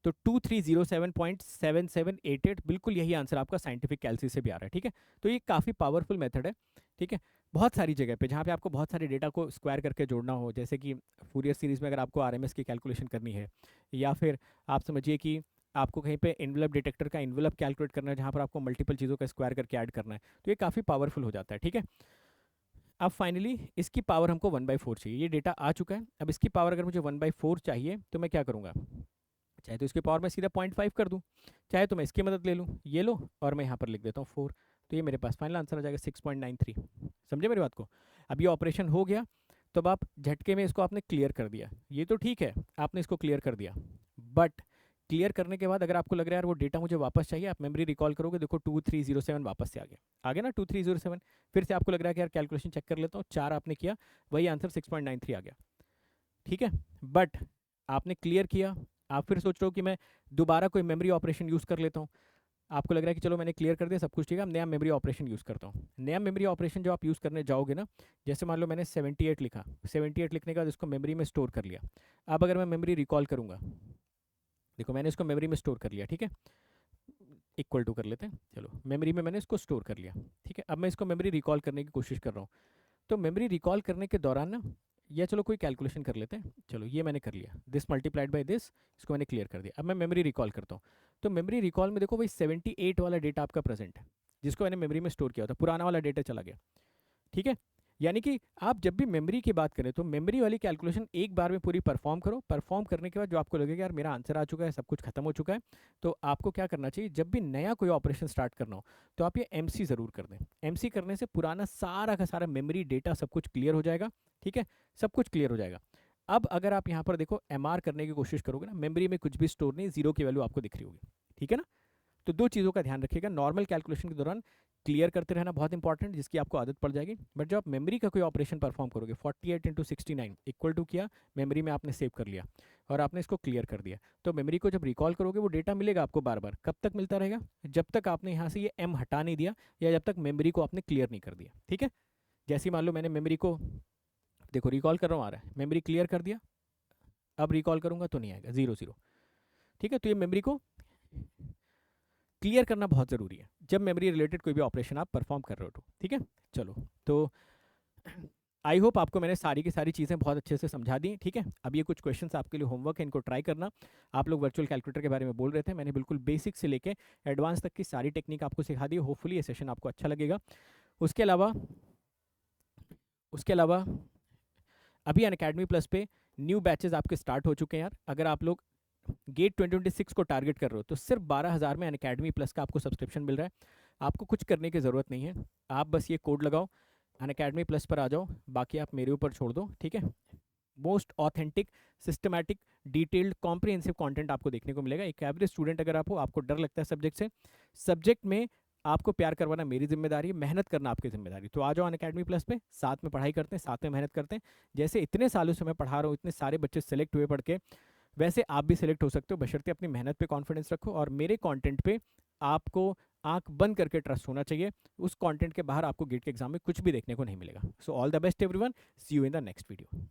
तो 2307.7788 बिल्कुल यही आंसर आपका साइंटिफिक कैलसी से भी आ रहा है। ठीक है, तो ये काफ़ी पावरफुल मेथड है। ठीक है, बहुत सारी जगह पे जहाँ पे आपको बहुत सारे डेटा को स्क्वायर करके जोड़ना हो, जैसे कि फूरियर सीरीज में अगर आपको RMS की कैलकुलेशन करनी है, या फिर आप समझिए कि आपको कहीं पे एनवलप डिटेक्टर का एनवलप कैलकुलेट करना है जहाँ पर आपको मल्टीपल चीज़ों का स्क्वायर करके ऐड करना है, तो ये काफ़ी पावरफुल हो जाता है। ठीक है, अब फाइनली इसकी पावर हमको 1/4 चाहिए, ये डेटा आ चुका है। अब इसकी पावर अगर मुझे 1/4 चाहिए तो मैं क्या करूँगा, चाहे तो इसकी पावर मैं सीधा 0.5 कर दूँ, चाहे तो मैं इसकी मदद ले लूँ, ये लो और मैं यहाँ पर लिख देता हूँ 4, तो ये मेरे पास फाइनल आंसर आ जाएगा 6.93। समझे मेरी बात को, अब ये ऑपरेशन हो गया, तो अब आप झटके में इसको आपने क्लियर कर दिया, ये तो ठीक है आपने इसको क्लियर कर दिया, बट क्लियर करने के बाद अगर आपको लग रहा है यार वो डेटा मुझे वापस चाहिए, आप मेमोरी रिकॉल करोगे, देखो 2307 वापस से आ गया ना 2307। फिर से आपको लग रहा है कि यार कैलकुलेशन चेक कर लेता हूँ, 4 आपने किया, वही आंसर 6.93 आ गया। ठीक है, बट आपने क्लियर किया, आप फिर सोच रहे हो कि मैं दोबारा कोई मेमोरी ऑपरेशन यूज़ कर लेता हूँ। आपको लग रहा है कि चलो मैंने क्लियर कर दिया सब कुछ ठीक है, अब नया मेमोरी ऑपरेशन यूज़ करता हूँ। नया मेमोरी ऑपरेशन जो आप यूज़ करने जाओगे ना, जैसे मान लो मैंने 78 लिखा, 78 लिखने के बाद इसको मेमोरी में स्टोर कर लिया। अब अगर मैं मेमोरी रिकॉल करूँगा, देखो मैंने इसको मेमोरी में स्टोर कर लिया, ठीक है, इक्वल टू कर लेते हैं, चलो मेमोरी में मैंने इसको स्टोर कर लिया, ठीक है। अब मैं इसको मेमोरी रिकॉल करने की कोशिश कर रहा हूँ। तो मेमोरी रिकॉल करने के दौरान ना, या चलो कोई कैलकुलेशन कर लेते हैं, चलो ये मैंने कर लिया, दिस मल्टीप्लाइड बाय दिस, इसको मैंने क्लियर कर दिया। अब मैं मेमोरी रिकॉल करता हूँ, तो मेमोरी रिकॉल में देखो भाई 78 वाला डेटा आपका प्रेजेंट है, जिसको मैंने मेमोरी में स्टोर किया था, पुराना वाला डेटा चला गया, ठीक है। यानी कि आप जब भी मेमोरी की बात करें तो मेमोरी वाली कैलकुलेशन एक बार में पूरी परफॉर्म करो, परफॉर्म करने के बाद जो आपको लगेगा यार मेरा आंसर आ चुका है, सब कुछ खत्म हो चुका है, तो आपको क्या करना चाहिए, जब भी नया कोई ऑपरेशन स्टार्ट करना हो तो आप ये एमसी ज़रूर कर दें। एमसी करने से पुराना सारा का सारा मेमोरी डेटा सब कुछ क्लियर हो जाएगा, ठीक है, सब कुछ क्लियर हो जाएगा। अब अगर आप यहाँ पर देखो एमआर करने की कोशिश करोगे ना, मेमोरी में कुछ भी स्टोर नहीं, जीरो की वैल्यू आपको दिख रही होगी, ठीक है ना। तो दो चीज़ों का ध्यान रखिएगा, नॉर्मल कैलकुलेशन के दौरान क्लियर करते रहना बहुत इंपॉर्टेंट, जिसकी आपको आदत पड़ जाएगी। बट जब आप मेमोरी का कोई ऑपरेशन परफॉर्म करोगे, 48 इंटू 69 इक्वल टू किया, मेमोरी में आपने सेव कर लिया और आपने इसको क्लियर कर दिया, तो मेमोरी को जब रिकॉल करोगे वो डेटा मिलेगा आपको बार बार। कब तक मिलता रहेगा, जब तक आपने यहाँ से ये एम हटा नहीं दिया, या जब तक मेमोरी को आपने क्लियर नहीं कर दिया, ठीक है। जैसे मान लो मैंने मेमोरी को, देखो रिकॉल कर रहा हूँ, आ रहा है, मेमोरी क्लियर कर दिया, अब रिकॉल करूँगा तो नहीं आएगा, 0 0, ठीक है। तो ये मेमोरी को क्लियर करना बहुत ज़रूरी है जब मेमोरी रिलेटेड कोई भी ऑपरेशन आप परफॉर्म कर रहे हो तो, ठीक है। चलो, तो आई होप आपको मैंने सारी की सारी चीज़ें बहुत अच्छे से समझा दी, ठीक है। अब ये कुछ क्वेश्चंस आपके लिए होमवर्क है, इनको ट्राई करना। आप लोग वर्चुअल कैलकुलेटर के बारे में बोल रहे थे, मैंने बिल्कुल बेसिक से लेके एडवांस तक की सारी टेक्निक आपको सिखा दी। होपफुली ये सेशन आपको अच्छा लगेगा। उसके अलावा अभी अनअकैडमी प्लस पे न्यू बैचेस आपके स्टार्ट हो चुके हैं यार। अगर आप लोग गेट 2026 को टारगेट कर रहे हो तो सिर्फ 12,000 में अनअकैडमी प्लस का आपको सब्सक्रिप्शन मिल रहा है। आपको कुछ करने की ज़रूरत नहीं है, आप बस ये कोड लगाओ, अनअकैडमी प्लस पर आ जाओ, बाकी आप मेरे ऊपर छोड़ दो, ठीक है। Most authentic, systematic, detailed, comprehensive content आपको देखने को मिलेगा। एक एवरेज स्टूडेंट अगर आप हो, आपको डर लगता है सब्जेक्ट से, सब्जेक्ट में आपको प्यार करवाना मेरी जिम्मेदारी है, मेहनत करना आपकी जिम्मेदारी। तो आ जाओ अनअकैडमी प्लस पे, साथ में पढ़ाई करते हैं, साथ में मेहनत करते हैं। जैसे इतने सालों से मैं पढ़ा रहा हूँ, इतने सारे बच्चे सेलेक्ट हुए पढ़ के, वैसे आप भी सिलेक्ट हो सकते हो, बशर्ते अपनी मेहनत पे कॉन्फिडेंस रखो और मेरे कंटेंट पे आपको आंख बंद करके ट्रस्ट होना चाहिए। उस कंटेंट के बाहर आपको गेट के एग्जाम में कुछ भी देखने को नहीं मिलेगा। So all the best everyone, see you in the next video.